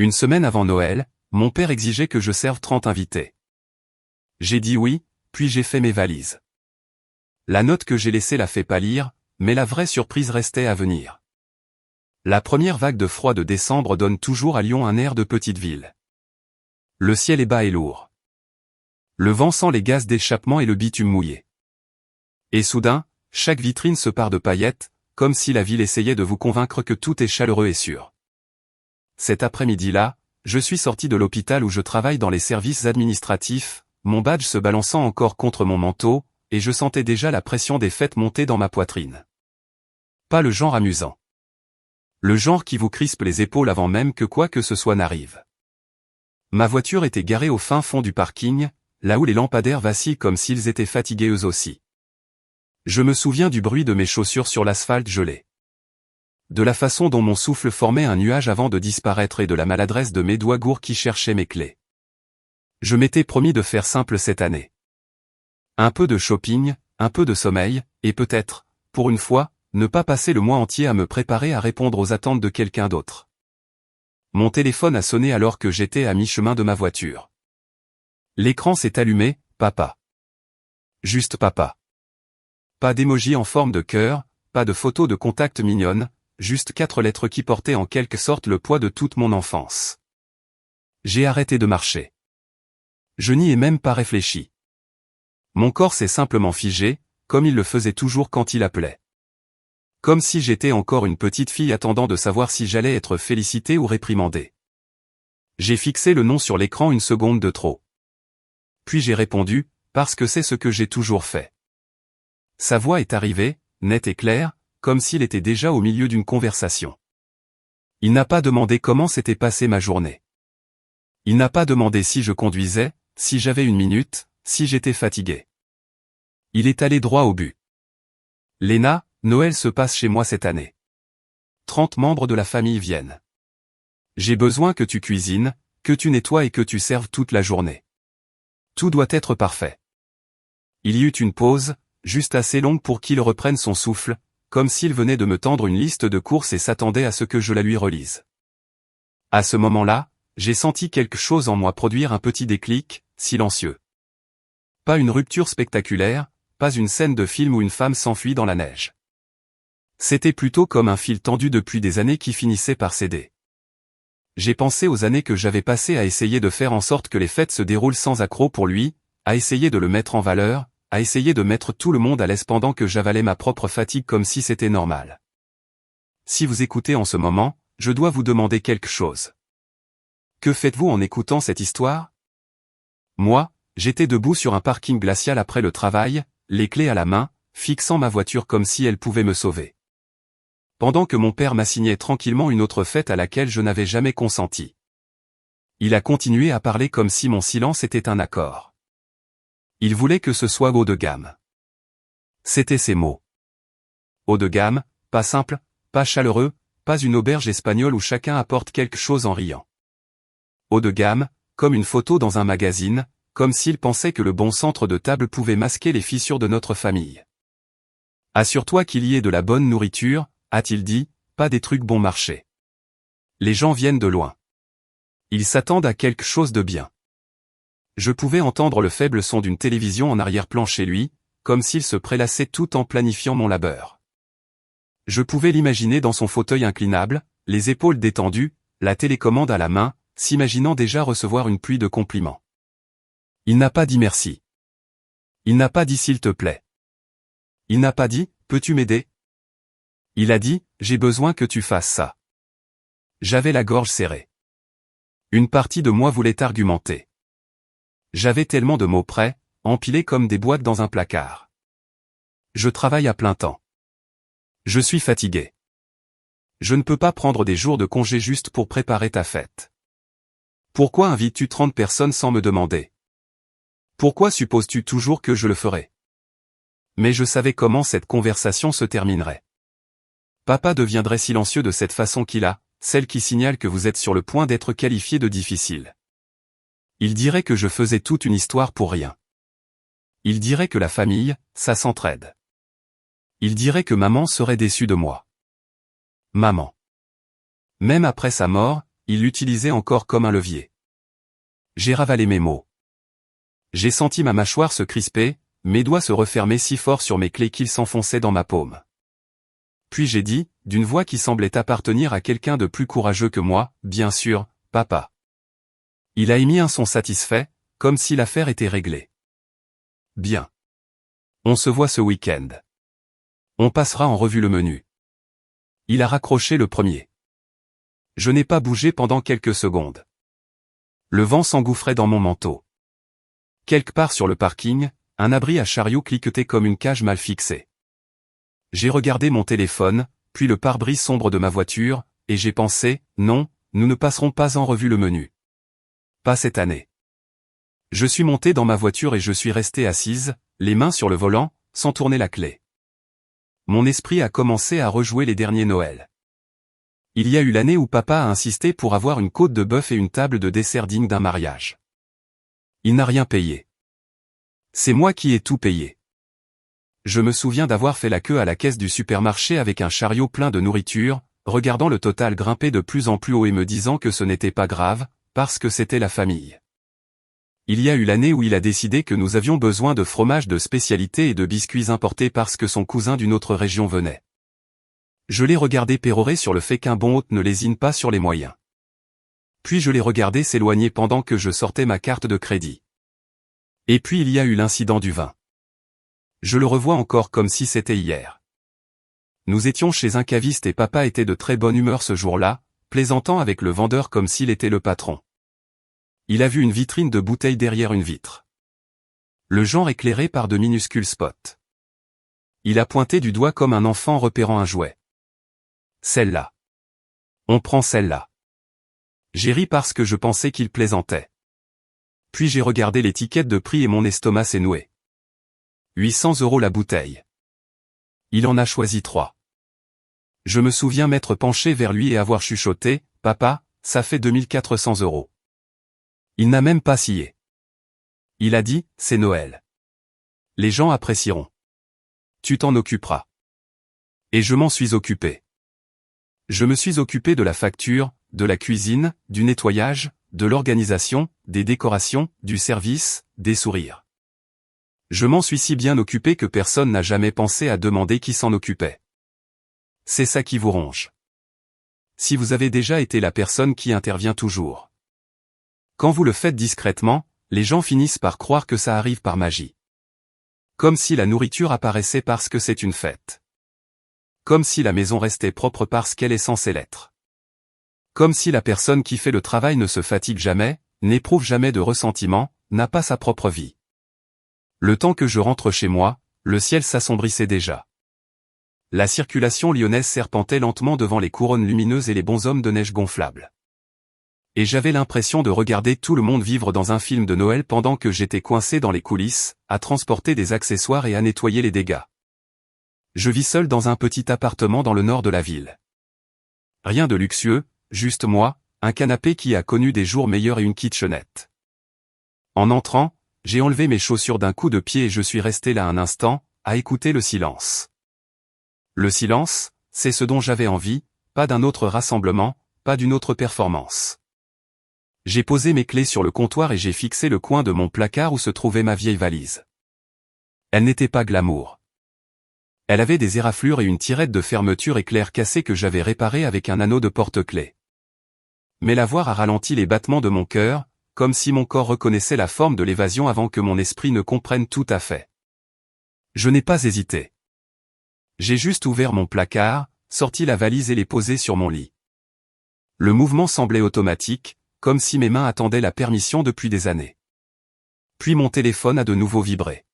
Une semaine avant Noël, mon père exigeait que je serve 30 invités. J'ai dit oui, puis j'ai fait mes valises. La note que j'ai laissée l'a fait pâlir, mais la vraie surprise restait à venir. La première vague de froid de décembre donne toujours à Lyon un air de petite ville. Le ciel est bas et lourd. Le vent sent les gaz d'échappement et le bitume mouillé. Et soudain, chaque vitrine se pare de paillettes, comme si la ville essayait de vous convaincre que tout est chaleureux et sûr. Cet après-midi-là, je suis sorti de l'hôpital où je travaille dans les services administratifs, mon badge se balançant encore contre mon manteau, et je sentais déjà la pression des fêtes monter dans ma poitrine. Pas le genre amusant. Le genre qui vous crispe les épaules avant même que quoi que ce soit n'arrive. Ma voiture était garée au fin fond du parking, là où les lampadaires vacillent comme s'ils étaient fatigués eux aussi. Je me souviens du bruit de mes chaussures sur l'asphalte gelé. De la façon dont mon souffle formait un nuage avant de disparaître et de la maladresse de mes doigts gourds qui cherchaient mes clés. Je m'étais promis de faire simple cette année. Un peu de shopping, un peu de sommeil, et peut-être, pour une fois, ne pas passer le mois entier à me préparer à répondre aux attentes de quelqu'un d'autre. Mon téléphone a sonné alors que j'étais à mi-chemin de ma voiture. L'écran s'est allumé, papa. Juste papa. Pas d'émoji en forme de cœur, pas de photo de contact mignonne, juste 4 lettres qui portaient en quelque sorte le poids de toute mon enfance. J'ai arrêté de marcher. Je n'y ai même pas réfléchi. Mon corps s'est simplement figé, comme il le faisait toujours quand il appelait. Comme si j'étais encore une petite fille attendant de savoir si j'allais être félicitée ou réprimandée. J'ai fixé le nom sur l'écran une seconde de trop. Puis j'ai répondu, parce que c'est ce que j'ai toujours fait. Sa voix est arrivée, nette et claire, comme s'il était déjà au milieu d'une conversation. Il n'a pas demandé comment s'était passée ma journée. Il n'a pas demandé si je conduisais, si j'avais une minute, si j'étais fatigué. Il est allé droit au but. Léna, Noël se passe chez moi cette année. 30 membres de la famille viennent. J'ai besoin que tu cuisines, que tu nettoies et que tu serves toute la journée. Tout doit être parfait. Il y eut une pause, juste assez longue pour qu'il reprenne son souffle, comme s'il venait de me tendre une liste de courses et s'attendait à ce que je la lui relise. À ce moment-là, j'ai senti quelque chose en moi produire un petit déclic, silencieux. Pas une rupture spectaculaire, pas une scène de film où une femme s'enfuit dans la neige. C'était plutôt comme un fil tendu depuis des années qui finissait par céder. J'ai pensé aux années que j'avais passées à essayer de faire en sorte que les fêtes se déroulent sans accroc pour lui, à essayer de le mettre en valeur, à essayer de mettre tout le monde à l'aise pendant que j'avalais ma propre fatigue comme si c'était normal. Si vous écoutez en ce moment, je dois vous demander quelque chose. Que faites-vous en écoutant cette histoire? Moi, j'étais debout sur un parking glacial après le travail, les clés à la main, fixant ma voiture comme si elle pouvait me sauver. Pendant que mon père m'assignait tranquillement une autre fête à laquelle je n'avais jamais consenti. Il a continué à parler comme si mon silence était un accord. Il voulait que ce soit haut de gamme. C'étaient ses mots. Haut de gamme, pas simple, pas chaleureux, pas une auberge espagnole où chacun apporte quelque chose en riant. Haut de gamme, comme une photo dans un magazine, comme s'il pensait que le bon centre de table pouvait masquer les fissures de notre famille. Assure-toi qu'il y ait de la bonne nourriture, a-t-il dit, pas des trucs bon marché. Les gens viennent de loin. Ils s'attendent à quelque chose de bien. Je pouvais entendre le faible son d'une télévision en arrière-plan chez lui, comme s'il se prélassait tout en planifiant mon labeur. Je pouvais l'imaginer dans son fauteuil inclinable, les épaules détendues, la télécommande à la main, s'imaginant déjà recevoir une pluie de compliments. Il n'a pas dit merci. Il n'a pas dit s'il te plaît. Il n'a pas dit, peux-tu m'aider? Il a dit, j'ai besoin que tu fasses ça. J'avais la gorge serrée. Une partie de moi voulait argumenter. J'avais tellement de mots prêts, empilés comme des boîtes dans un placard. Je travaille à plein temps. Je suis fatigué. Je ne peux pas prendre des jours de congé juste pour préparer ta fête. Pourquoi invites-tu 30 personnes sans me demander? Pourquoi supposes-tu toujours que je le ferai? Mais je savais comment cette conversation se terminerait. Papa deviendrait silencieux de cette façon qu'il a, celle qui signale que vous êtes sur le point d'être qualifié de difficile. Il dirait que je faisais toute une histoire pour rien. Il dirait que la famille, ça s'entraide. Il dirait que maman serait déçue de moi. Maman. Même après sa mort, il l'utilisait encore comme un levier. J'ai ravalé mes mots. J'ai senti ma mâchoire se crisper, mes doigts se refermer si fort sur mes clés qu'ils s'enfonçaient dans ma paume. Puis j'ai dit, d'une voix qui semblait appartenir à quelqu'un de plus courageux que moi, bien sûr, papa. Il a émis un son satisfait, comme si l'affaire était réglée. Bien. On se voit ce week-end. On passera en revue le menu. Il a raccroché le premier. Je n'ai pas bougé pendant quelques secondes. Le vent s'engouffrait dans mon manteau. Quelque part sur le parking, un abri à chariot cliquetait comme une cage mal fixée. J'ai regardé mon téléphone, puis le pare-brise sombre de ma voiture, et j'ai pensé, non, nous ne passerons pas en revue le menu. Pas cette année. Je suis monté dans ma voiture et je suis resté assise, les mains sur le volant, sans tourner la clé. Mon esprit a commencé à rejouer les derniers Noëls. Il y a eu l'année où papa a insisté pour avoir une côte de bœuf et une table de dessert digne d'un mariage. Il n'a rien payé. C'est moi qui ai tout payé. Je me souviens d'avoir fait la queue à la caisse du supermarché avec un chariot plein de nourriture, regardant le total grimper de plus en plus haut et me disant que ce n'était pas grave, parce que c'était la famille. Il y a eu l'année où il a décidé que nous avions besoin de fromage de spécialité et de biscuits importés parce que son cousin d'une autre région venait. Je l'ai regardé pérorer sur le fait qu'un bon hôte ne lésine pas sur les moyens. Puis je l'ai regardé s'éloigner pendant que je sortais ma carte de crédit. Et puis il y a eu l'incident du vin. Je le revois encore comme si c'était hier. Nous étions chez un caviste et papa était de très bonne humeur ce jour-là, plaisantant avec le vendeur comme s'il était le patron. Il a vu une vitrine de bouteilles derrière une vitre. Le genre éclairé par de minuscules spots. Il a pointé du doigt comme un enfant repérant un jouet. Celle-là. On prend celle-là. J'ai ri parce que je pensais qu'il plaisantait. Puis j'ai regardé l'étiquette de prix et mon estomac s'est noué. 800 € la bouteille. Il en a choisi 3. Je me souviens m'être penché vers lui et avoir chuchoté, « Papa, ça fait 2400 €. Il n'a même pas scié. Il a dit, c'est Noël. Les gens apprécieront. Tu t'en occuperas. Et je m'en suis occupé. Je me suis occupé de la facture, de la cuisine, du nettoyage, de l'organisation, des décorations, du service, des sourires. Je m'en suis si bien occupé que personne n'a jamais pensé à demander qui s'en occupait. C'est ça qui vous ronge. Si vous avez déjà été la personne qui intervient toujours. Quand vous le faites discrètement, les gens finissent par croire que ça arrive par magie. Comme si la nourriture apparaissait parce que c'est une fête. Comme si la maison restait propre parce qu'elle est censée l'être. Comme si la personne qui fait le travail ne se fatigue jamais, n'éprouve jamais de ressentiment, n'a pas sa propre vie. Le temps que je rentre chez moi, le ciel s'assombrissait déjà. La circulation lyonnaise serpentait lentement devant les couronnes lumineuses et les bonshommes de neige gonflables. Et j'avais l'impression de regarder tout le monde vivre dans un film de Noël pendant que j'étais coincé dans les coulisses, à transporter des accessoires et à nettoyer les dégâts. Je vis seul dans un petit appartement dans le nord de la ville. Rien de luxueux, juste moi, un canapé qui a connu des jours meilleurs et une kitchenette. En entrant, j'ai enlevé mes chaussures d'un coup de pied et je suis resté là un instant, à écouter le silence. Le silence, c'est ce dont j'avais envie, pas d'un autre rassemblement, pas d'une autre performance. J'ai posé mes clés sur le comptoir et j'ai fixé le coin de mon placard où se trouvait ma vieille valise. Elle n'était pas glamour. Elle avait des éraflures et une tirette de fermeture éclair cassée que j'avais réparée avec un anneau de porte-clés. Mais la voir a ralenti les battements de mon cœur, comme si mon corps reconnaissait la forme de l'évasion avant que mon esprit ne comprenne tout à fait. Je n'ai pas hésité. J'ai juste ouvert mon placard, sorti la valise et l'ai posée sur mon lit. Le mouvement semblait automatique, comme si mes mains attendaient la permission depuis des années. Puis mon téléphone a de nouveau vibré.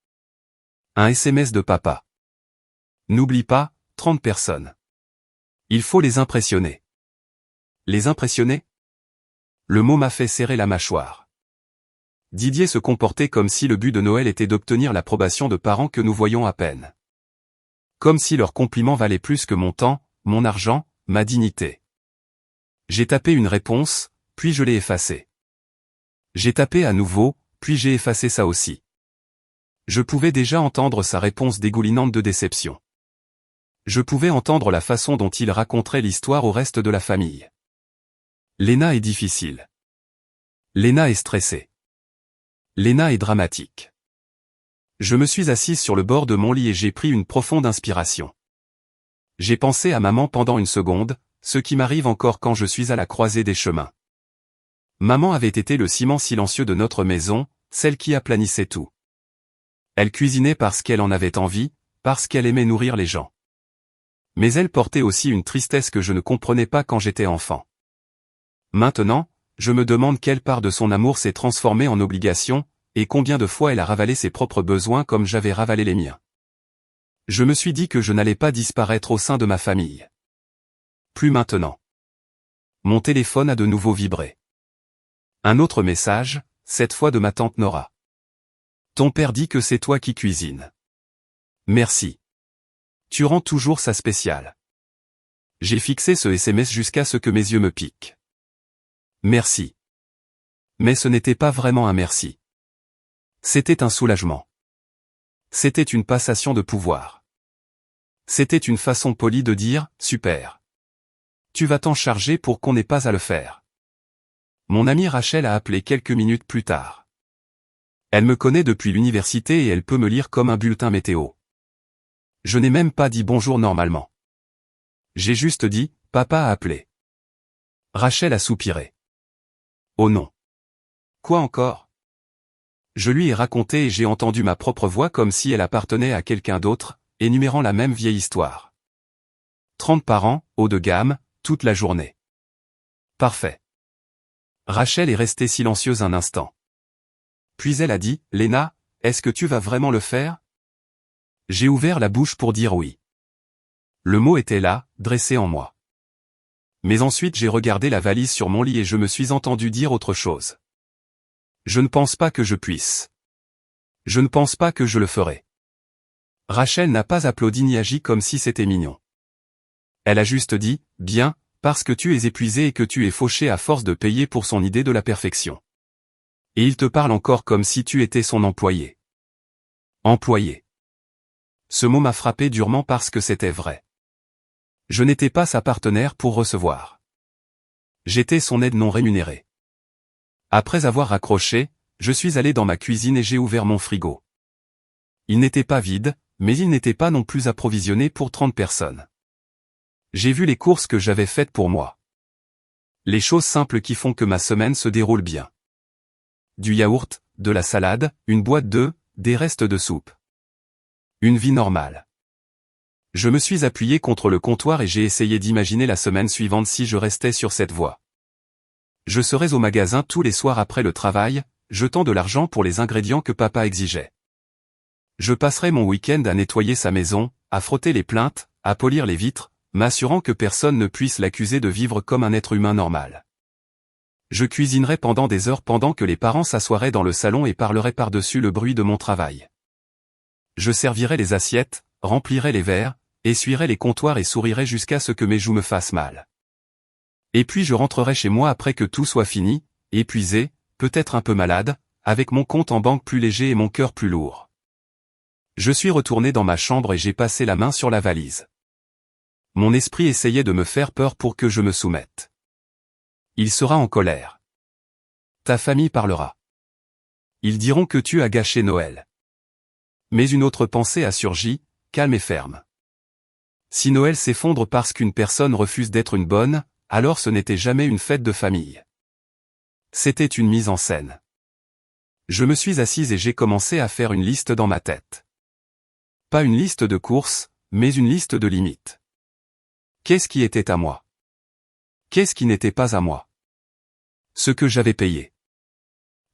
Un SMS de papa. N'oublie pas, 30 personnes. Il faut les impressionner. Les impressionner? Le mot m'a fait serrer la mâchoire. Didier se comportait comme si le but de Noël était d'obtenir l'approbation de parents que nous voyons à peine. Comme si leur compliment valait plus que mon temps, mon argent, ma dignité. J'ai tapé une réponse, puis je l'ai effacée. J'ai tapé à nouveau, puis j'ai effacé ça aussi. Je pouvais déjà entendre sa réponse dégoulinante de déception. Je pouvais entendre la façon dont il raconterait l'histoire au reste de la famille. Léna est difficile. Léna est stressée. Léna est dramatique. Je me suis assise sur le bord de mon lit et j'ai pris une profonde inspiration. J'ai pensé à maman pendant une seconde, ce qui m'arrive encore quand je suis à la croisée des chemins. Maman avait été le ciment silencieux de notre maison, celle qui aplanissait tout. Elle cuisinait parce qu'elle en avait envie, parce qu'elle aimait nourrir les gens. Mais elle portait aussi une tristesse que je ne comprenais pas quand j'étais enfant. Maintenant, je me demande quelle part de son amour s'est transformée en obligation, et combien de fois elle a ravalé ses propres besoins comme j'avais ravalé les miens. Je me suis dit que je n'allais pas disparaître au sein de ma famille. Plus maintenant. Mon téléphone a de nouveau vibré. Un autre message, cette fois de ma tante Nora. Ton père dit que c'est toi qui cuisines. Merci. Tu rends toujours ça spécial. J'ai fixé ce SMS jusqu'à ce que mes yeux me piquent. Merci. Mais ce n'était pas vraiment un merci. C'était un soulagement. C'était une passation de pouvoir. C'était une façon polie de dire « Super. Tu vas t'en charger pour qu'on n'ait pas à le faire. » Mon amie Rachel a appelé quelques minutes plus tard. Elle me connaît depuis l'université et elle peut me lire comme un bulletin météo. Je n'ai même pas dit bonjour normalement. J'ai juste dit « Papa a appelé. » Rachel a soupiré. Oh non. Quoi encore? Je lui ai raconté et j'ai entendu ma propre voix comme si elle appartenait à quelqu'un d'autre, énumérant la même vieille histoire. 30 par an, haut de gamme, toute la journée. Parfait. Rachel est restée silencieuse un instant. Puis elle a dit, « Léna, est-ce que tu vas vraiment le faire ?» J'ai ouvert la bouche pour dire oui. Le mot était là, dressé en moi. Mais ensuite j'ai regardé la valise sur mon lit et je me suis entendu dire autre chose. Je ne pense pas que je puisse. Je ne pense pas que je le ferai. Rachel n'a pas applaudi ni agi comme si c'était mignon. Elle a juste dit, bien, parce que tu es épuisé et que tu es fauché à force de payer pour son idée de la perfection. Et il te parle encore comme si tu étais son employé. Employé. Ce mot m'a frappé durement parce que c'était vrai. Je n'étais pas sa partenaire pour recevoir. J'étais son aide non rémunérée. Après avoir raccroché, je suis allé dans ma cuisine et j'ai ouvert mon frigo. Il n'était pas vide, mais il n'était pas non plus approvisionné pour 30 personnes. J'ai vu les courses que j'avais faites pour moi. Les choses simples qui font que ma semaine se déroule bien. Du yaourt, de la salade, une boîte d'œufs, des restes de soupe. Une vie normale. Je me suis appuyé contre le comptoir et j'ai essayé d'imaginer la semaine suivante si je restais sur cette voie. Je serais au magasin tous les soirs après le travail, jetant de l'argent pour les ingrédients que papa exigeait. Je passerais mon week-end à nettoyer sa maison, à frotter les plinthes, à polir les vitres, m'assurant que personne ne puisse l'accuser de vivre comme un être humain normal. Je cuisinerais pendant des heures pendant que les parents s'assoiraient dans le salon et parleraient par-dessus le bruit de mon travail. Je servirais les assiettes, remplirais les verres, essuierais les comptoirs et sourirais jusqu'à ce que mes joues me fassent mal. Et puis je rentrerai chez moi après que tout soit fini, épuisé, peut-être un peu malade, avec mon compte en banque plus léger et mon cœur plus lourd. Je suis retourné dans ma chambre et j'ai passé la main sur la valise. Mon esprit essayait de me faire peur pour que je me soumette. Il sera en colère. Ta famille parlera. Ils diront que tu as gâché Noël. Mais une autre pensée a surgi, calme et ferme. Si Noël s'effondre parce qu'une personne refuse d'être une bonne, alors ce n'était jamais une fête de famille. C'était une mise en scène. Je me suis assise et j'ai commencé à faire une liste dans ma tête. Pas une liste de courses, mais une liste de limites. Qu'est-ce qui était à moi? Qu'est-ce qui n'était pas à moi? Ce que j'avais payé.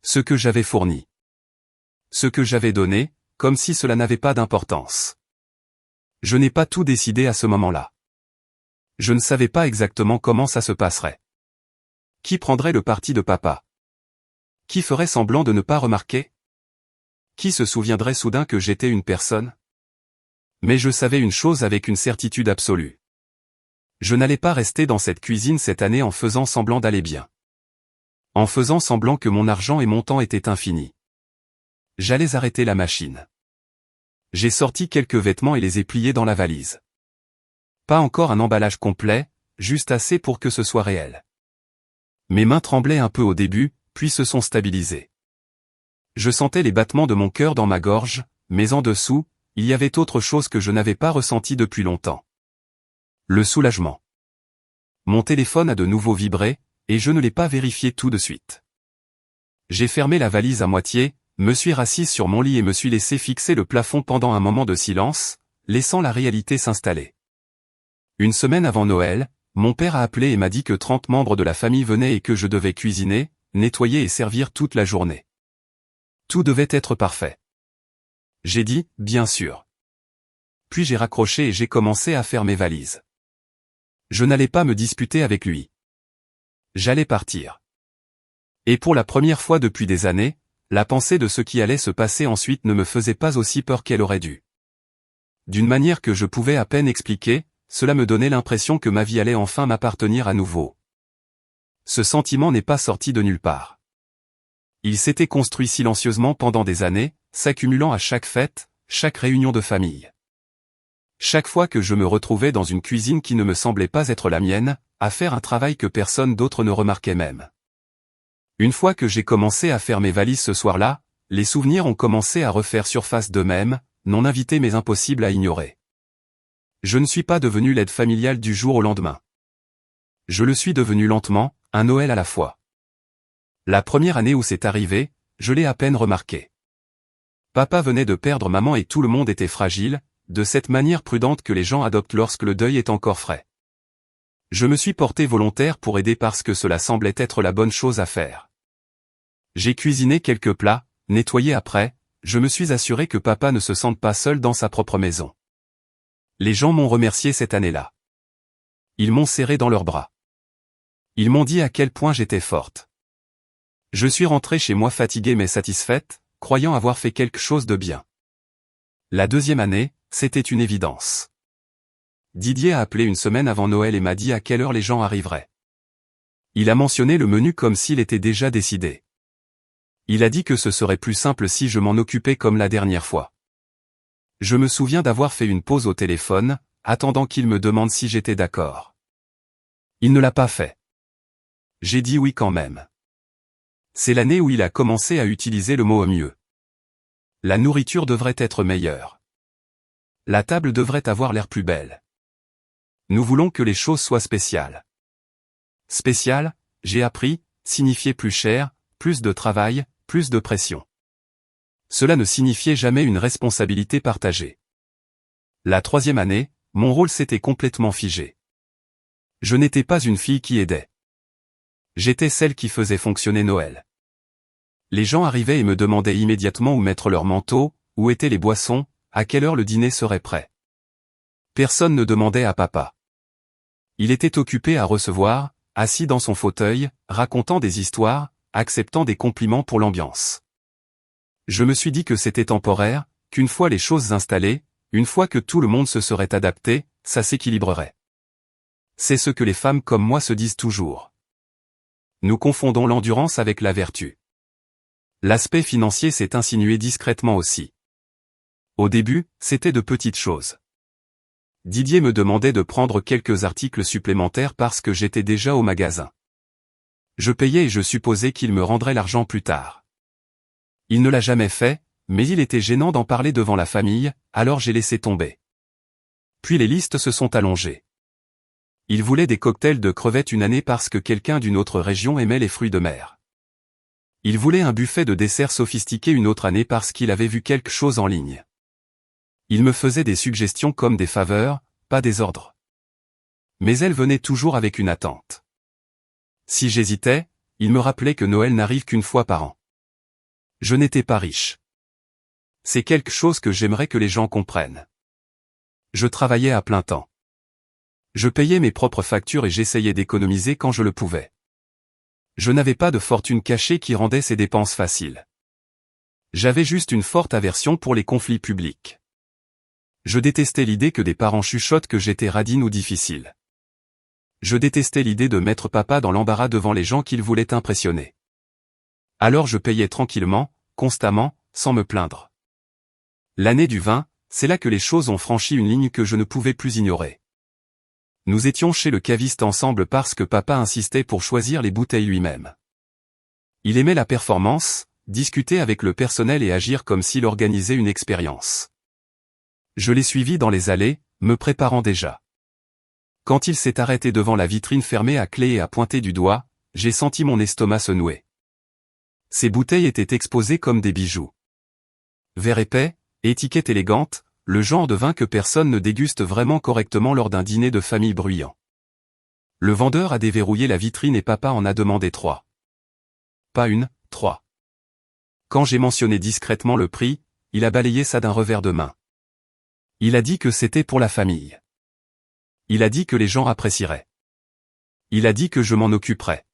Ce que j'avais fourni. Ce que j'avais donné, comme si cela n'avait pas d'importance. Je n'ai pas tout décidé à ce moment-là. Je ne savais pas exactement comment ça se passerait. Qui prendrait le parti de papa? Qui ferait semblant de ne pas remarquer? Qui se souviendrait soudain que j'étais une personne? Mais je savais une chose avec une certitude absolue. Je n'allais pas rester dans cette cuisine cette année en faisant semblant d'aller bien. En faisant semblant que mon argent et mon temps étaient infinis. J'allais arrêter la machine. J'ai sorti quelques vêtements et les ai pliés dans la valise. Pas encore un emballage complet, juste assez pour que ce soit réel. Mes mains tremblaient un peu au début, puis se sont stabilisées. Je sentais les battements de mon cœur dans ma gorge, mais en dessous, il y avait autre chose que je n'avais pas ressenti depuis longtemps. Le soulagement. Mon téléphone a de nouveau vibré, et je ne l'ai pas vérifié tout de suite. J'ai fermé la valise à moitié, me suis rassise sur mon lit et me suis laissé fixer le plafond pendant un moment de silence, laissant la réalité s'installer. Une semaine avant Noël, mon père a appelé et m'a dit que 30 membres de la famille venaient et que je devais cuisiner, nettoyer et servir toute la journée. Tout devait être parfait. J'ai dit, bien sûr. Puis j'ai raccroché et j'ai commencé à faire mes valises. Je n'allais pas me disputer avec lui. J'allais partir. Et pour la première fois depuis des années, la pensée de ce qui allait se passer ensuite ne me faisait pas aussi peur qu'elle aurait dû. D'une manière que je pouvais à peine expliquer, cela me donnait l'impression que ma vie allait enfin m'appartenir à nouveau. Ce sentiment n'est pas sorti de nulle part. Il s'était construit silencieusement pendant des années, s'accumulant à chaque fête, chaque réunion de famille. Chaque fois que je me retrouvais dans une cuisine qui ne me semblait pas être la mienne, à faire un travail que personne d'autre ne remarquait même. Une fois que j'ai commencé à faire mes valises ce soir-là, les souvenirs ont commencé à refaire surface d'eux-mêmes, non invités mais impossibles à ignorer. Je ne suis pas devenu l'aide familiale du jour au lendemain. Je le suis devenu lentement, un Noël à la fois. La première année où c'est arrivé, je l'ai à peine remarqué. Papa venait de perdre maman et tout le monde était fragile, de cette manière prudente que les gens adoptent lorsque le deuil est encore frais. Je me suis porté volontaire pour aider parce que cela semblait être la bonne chose à faire. J'ai cuisiné quelques plats, nettoyé après, je me suis assuré que papa ne se sente pas seul dans sa propre maison. Les gens m'ont remercié cette année-là. Ils m'ont serré dans leurs bras. Ils m'ont dit à quel point j'étais forte. Je suis rentrée chez moi fatiguée mais satisfaite, croyant avoir fait quelque chose de bien. La deuxième année, c'était une évidence. Didier a appelé une semaine avant Noël et m'a dit à quelle heure les gens arriveraient. Il a mentionné le menu comme s'il était déjà décidé. Il a dit que ce serait plus simple si je m'en occupais comme la dernière fois. Je me souviens d'avoir fait une pause au téléphone, attendant qu'il me demande si j'étais d'accord. Il ne l'a pas fait. J'ai dit oui quand même. C'est l'année où il a commencé à utiliser le mot mieux. La nourriture devrait être meilleure. La table devrait avoir l'air plus belle. Nous voulons que les choses soient spéciales. Spécial, j'ai appris, signifiait plus cher, plus de travail, plus de pression. Cela ne signifiait jamais une responsabilité partagée. La troisième année, mon rôle s'était complètement figé. Je n'étais pas une fille qui aidait. J'étais celle qui faisait fonctionner Noël. Les gens arrivaient et me demandaient immédiatement où mettre leur manteau, où étaient les boissons, à quelle heure le dîner serait prêt. Personne ne demandait à papa. Il était occupé à recevoir, assis dans son fauteuil, racontant des histoires, acceptant des compliments pour l'ambiance. Je me suis dit que c'était temporaire, qu'une fois les choses installées, une fois que tout le monde se serait adapté, ça s'équilibrerait. C'est ce que les femmes comme moi se disent toujours. Nous confondons l'endurance avec la vertu. L'aspect financier s'est insinué discrètement aussi. Au début, c'était de petites choses. Didier me demandait de prendre quelques articles supplémentaires parce que j'étais déjà au magasin. Je payais et je supposais qu'il me rendrait l'argent plus tard. Il ne l'a jamais fait, mais il était gênant d'en parler devant la famille, alors j'ai laissé tomber. Puis les listes se sont allongées. Il voulait des cocktails de crevettes une année parce que quelqu'un d'une autre région aimait les fruits de mer. Il voulait un buffet de desserts sophistiqué une autre année parce qu'il avait vu quelque chose en ligne. Il me faisait des suggestions comme des faveurs, pas des ordres. Mais elles venaient toujours avec une attente. Si j'hésitais, il me rappelait que Noël n'arrive qu'une fois par an. Je n'étais pas riche. C'est quelque chose que j'aimerais que les gens comprennent. Je travaillais à plein temps. Je payais mes propres factures et j'essayais d'économiser quand je le pouvais. Je n'avais pas de fortune cachée qui rendait ces dépenses faciles. J'avais juste une forte aversion pour les conflits publics. Je détestais l'idée que des parents chuchotent que j'étais radine ou difficile. Je détestais l'idée de mettre papa dans l'embarras devant les gens qu'il voulait impressionner. Alors je payais tranquillement, constamment, sans me plaindre. L'année du vin, c'est là que les choses ont franchi une ligne que je ne pouvais plus ignorer. Nous étions chez le caviste ensemble parce que papa insistait pour choisir les bouteilles lui-même. Il aimait la performance, discuter avec le personnel et agir comme s'il organisait une expérience. Je l'ai suivi dans les allées, me préparant déjà. Quand il s'est arrêté devant la vitrine fermée à clé et a pointé du doigt, j'ai senti mon estomac se nouer. Ces bouteilles étaient exposées comme des bijoux. Verre épais, étiquette élégante, le genre de vin que personne ne déguste vraiment correctement lors d'un dîner de famille bruyant. Le vendeur a déverrouillé la vitrine et papa en a demandé 3. Pas une, 3. Quand j'ai mentionné discrètement le prix, il a balayé ça d'un revers de main. Il a dit que c'était pour la famille. Il a dit que les gens apprécieraient. Il a dit que je m'en occuperais.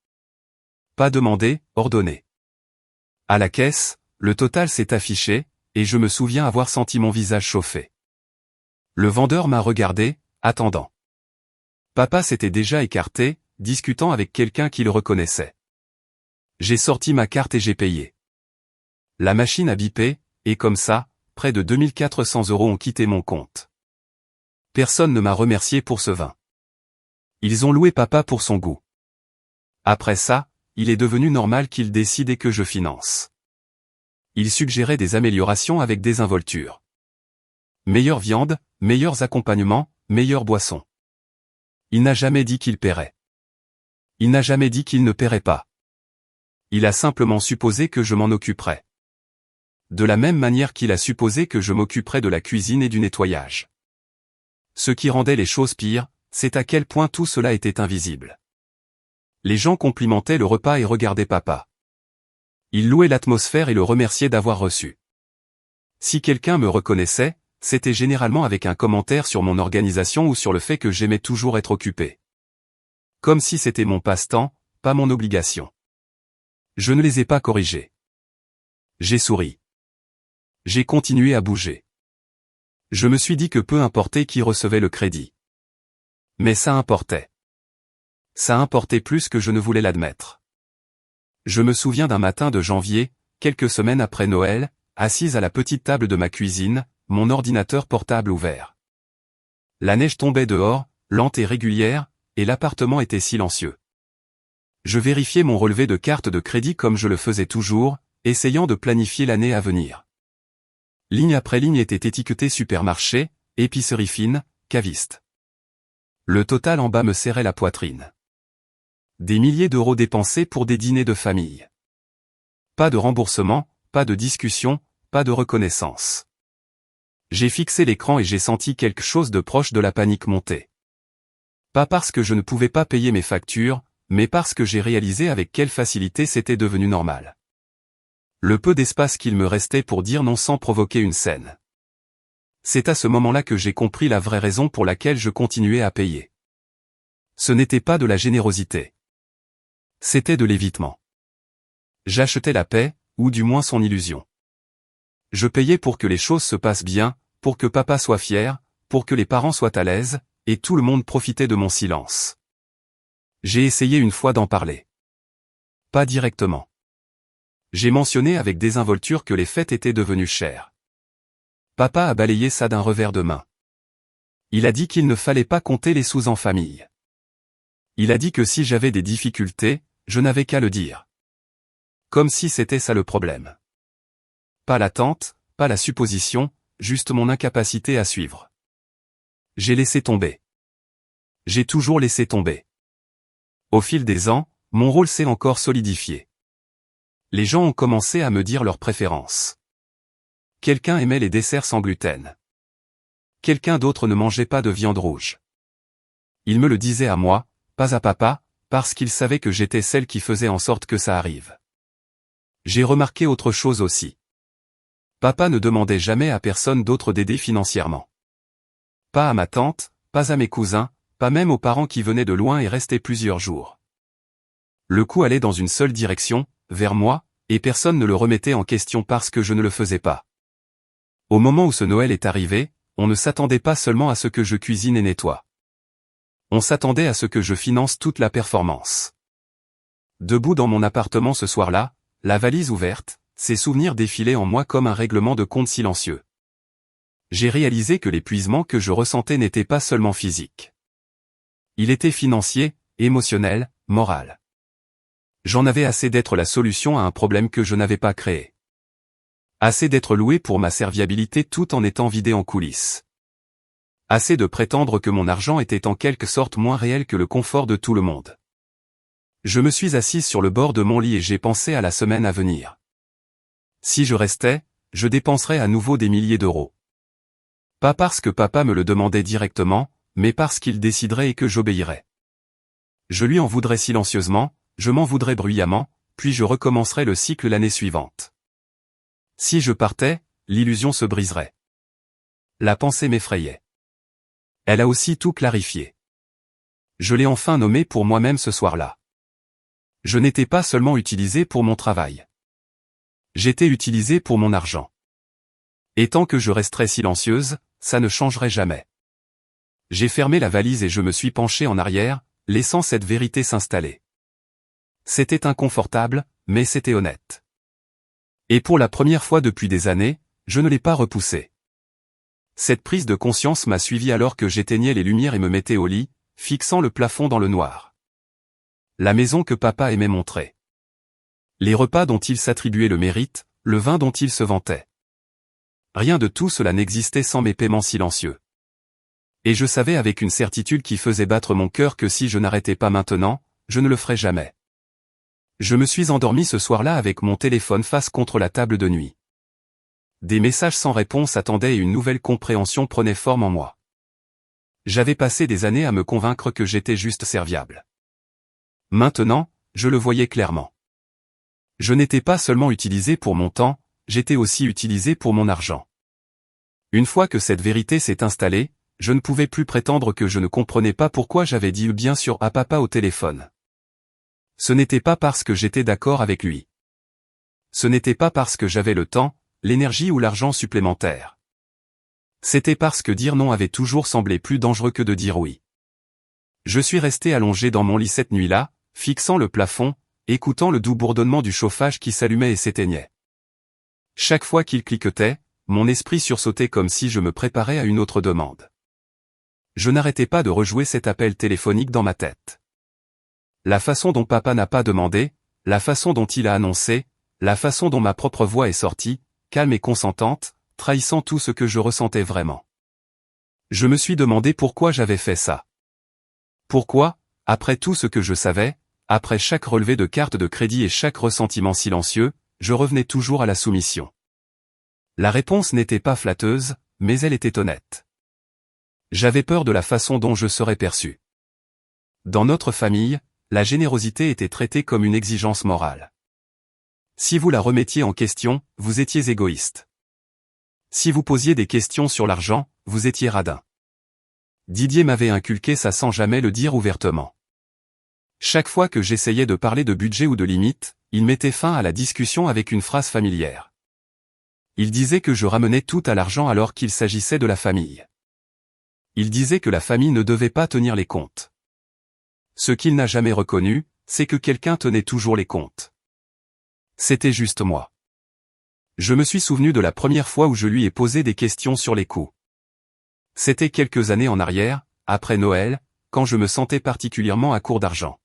Pas demandé, ordonné. À la caisse, le total s'est affiché, et je me souviens avoir senti mon visage chauffer. Le vendeur m'a regardé, attendant. Papa s'était déjà écarté, discutant avec quelqu'un qu'il reconnaissait. J'ai sorti ma carte et j'ai payé. La machine a bipé, et comme ça, près de 2400 € ont quitté mon compte. Personne ne m'a remercié pour ce vin. Ils ont loué papa pour son goût. Après ça, il est devenu normal qu'il décide et que je finance. Il suggérait des améliorations avec désinvolture. Meilleure viande, meilleurs accompagnements, meilleures boissons. Il n'a jamais dit qu'il paierait. Il n'a jamais dit qu'il ne paierait pas. Il a simplement supposé que je m'en occuperais. De la même manière qu'il a supposé que je m'occuperais de la cuisine et du nettoyage. Ce qui rendait les choses pires, c'est à quel point tout cela était invisible. Les gens complimentaient le repas et regardaient papa. Ils louaient l'atmosphère et le remerciaient d'avoir reçu. Si quelqu'un me reconnaissait, c'était généralement avec un commentaire sur mon organisation ou sur le fait que j'aimais toujours être occupé. Comme si c'était mon passe-temps, pas mon obligation. Je ne les ai pas corrigés. J'ai souri. J'ai continué à bouger. Je me suis dit que peu importait qui recevait le crédit. Mais ça importait. Ça importait plus que je ne voulais l'admettre. Je me souviens d'un matin de janvier, quelques semaines après Noël, assise à la petite table de ma cuisine, mon ordinateur portable ouvert. La neige tombait dehors, lente et régulière, et l'appartement était silencieux. Je vérifiais mon relevé de carte de crédit comme je le faisais toujours, essayant de planifier l'année à venir. Ligne après ligne était étiquetée supermarché, épicerie fine, caviste. Le total en bas me serrait la poitrine. Des milliers d'euros dépensés pour des dîners de famille. Pas de remboursement, pas de discussion, pas de reconnaissance. J'ai fixé l'écran et j'ai senti quelque chose de proche de la panique monter. Pas parce que je ne pouvais pas payer mes factures, mais parce que j'ai réalisé avec quelle facilité c'était devenu normal. Le peu d'espace qu'il me restait pour dire non sans provoquer une scène. C'est à ce moment-là que j'ai compris la vraie raison pour laquelle je continuais à payer. Ce n'était pas de la générosité. C'était de l'évitement. J'achetais la paix, ou du moins son illusion. Je payais pour que les choses se passent bien, pour que papa soit fier, pour que les parents soient à l'aise, et tout le monde profitait de mon silence. J'ai essayé une fois d'en parler. Pas directement. J'ai mentionné avec désinvolture que les fêtes étaient devenues chères. Papa a balayé ça d'un revers de main. Il a dit qu'il ne fallait pas compter les sous en famille. Il a dit que si j'avais des difficultés, je n'avais qu'à le dire. Comme si c'était ça le problème. Pas l'attente, pas la supposition, juste mon incapacité à suivre. J'ai laissé tomber. J'ai toujours laissé tomber. Au fil des ans, mon rôle s'est encore solidifié. Les gens ont commencé à me dire leurs préférences. Quelqu'un aimait les desserts sans gluten. Quelqu'un d'autre ne mangeait pas de viande rouge. Il me le disait à moi, pas à papa, parce qu'il savait que j'étais celle qui faisait en sorte que ça arrive. J'ai remarqué autre chose aussi. Papa ne demandait jamais à personne d'autre d'aider financièrement. Pas à ma tante, pas à mes cousins, pas même aux parents qui venaient de loin et restaient plusieurs jours. Le coup allait dans une seule direction, vers moi, et personne ne le remettait en question parce que je ne le faisais pas. Au moment où ce Noël est arrivé, on ne s'attendait pas seulement à ce que je cuisine et nettoie. On s'attendait à ce que je finance toute la performance. Debout dans mon appartement ce soir-là, la valise ouverte, ces souvenirs défilaient en moi comme un règlement de compte silencieux. J'ai réalisé que l'épuisement que je ressentais n'était pas seulement physique. Il était financier, émotionnel, moral. J'en avais assez d'être la solution à un problème que je n'avais pas créé. Assez d'être loué pour ma serviabilité tout en étant vidé en coulisses. Assez de prétendre que mon argent était en quelque sorte moins réel que le confort de tout le monde. Je me suis assise sur le bord de mon lit et j'ai pensé à la semaine à venir. Si je restais, je dépenserais à nouveau des milliers d'euros. Pas parce que papa me le demandait directement, mais parce qu'il déciderait et que j'obéirais. Je lui en voudrais silencieusement, je m'en voudrais bruyamment, puis je recommencerais le cycle l'année suivante. Si je partais, l'illusion se briserait. La pensée m'effrayait. Elle a aussi tout clarifié. Je l'ai enfin nommé pour moi-même ce soir-là. Je n'étais pas seulement utilisé pour mon travail. J'étais utilisé pour mon argent. Et tant que je resterais silencieuse, ça ne changerait jamais. J'ai fermé la valise et je me suis penché en arrière, laissant cette vérité s'installer. C'était inconfortable, mais c'était honnête. Et pour la première fois depuis des années, je ne l'ai pas repoussé. Cette prise de conscience m'a suivi alors que j'éteignais les lumières et me mettais au lit, fixant le plafond dans le noir. La maison que papa aimait montrer. Les repas dont il s'attribuait le mérite, le vin dont il se vantait. Rien de tout cela n'existait sans mes paiements silencieux. Et je savais avec une certitude qui faisait battre mon cœur que si je n'arrêtais pas maintenant, je ne le ferais jamais. Je me suis endormi ce soir-là avec mon téléphone face contre la table de nuit. Des messages sans réponse attendaient et une nouvelle compréhension prenait forme en moi. J'avais passé des années à me convaincre que j'étais juste serviable. Maintenant, je le voyais clairement. Je n'étais pas seulement utilisé pour mon temps, j'étais aussi utilisé pour mon argent. Une fois que cette vérité s'est installée, je ne pouvais plus prétendre que je ne comprenais pas pourquoi j'avais dit bien sûr à papa au téléphone. Ce n'était pas parce que j'étais d'accord avec lui. Ce n'était pas parce que j'avais le temps, l'énergie ou l'argent supplémentaire. C'était parce que dire non avait toujours semblé plus dangereux que de dire oui. Je suis resté allongé dans mon lit cette nuit-là, fixant le plafond, écoutant le doux bourdonnement du chauffage qui s'allumait et s'éteignait. Chaque fois qu'il cliquetait, mon esprit sursautait comme si je me préparais à une autre demande. Je n'arrêtais pas de rejouer cet appel téléphonique dans ma tête. La façon dont papa n'a pas demandé, la façon dont il a annoncé, la façon dont ma propre voix est sortie, calme et consentante, trahissant tout ce que je ressentais vraiment. Je me suis demandé pourquoi j'avais fait ça. Pourquoi, après tout ce que je savais, après chaque relevé de carte de crédit et chaque ressentiment silencieux, je revenais toujours à la soumission. La réponse n'était pas flatteuse, mais elle était honnête. J'avais peur de la façon dont je serais perçu. Dans notre famille, la générosité était traitée comme une exigence morale. Si vous la remettiez en question, vous étiez égoïste. Si vous posiez des questions sur l'argent, vous étiez radin. Didier m'avait inculqué ça sans jamais le dire ouvertement. Chaque fois que j'essayais de parler de budget ou de limite, il mettait fin à la discussion avec une phrase familière. Il disait que je ramenais tout à l'argent alors qu'il s'agissait de la famille. Il disait que la famille ne devait pas tenir les comptes. Ce qu'il n'a jamais reconnu, c'est que quelqu'un tenait toujours les comptes. C'était juste moi. Je me suis souvenu de la première fois où je lui ai posé des questions sur les coûts. C'était quelques années en arrière, après Noël, quand je me sentais particulièrement à court d'argent.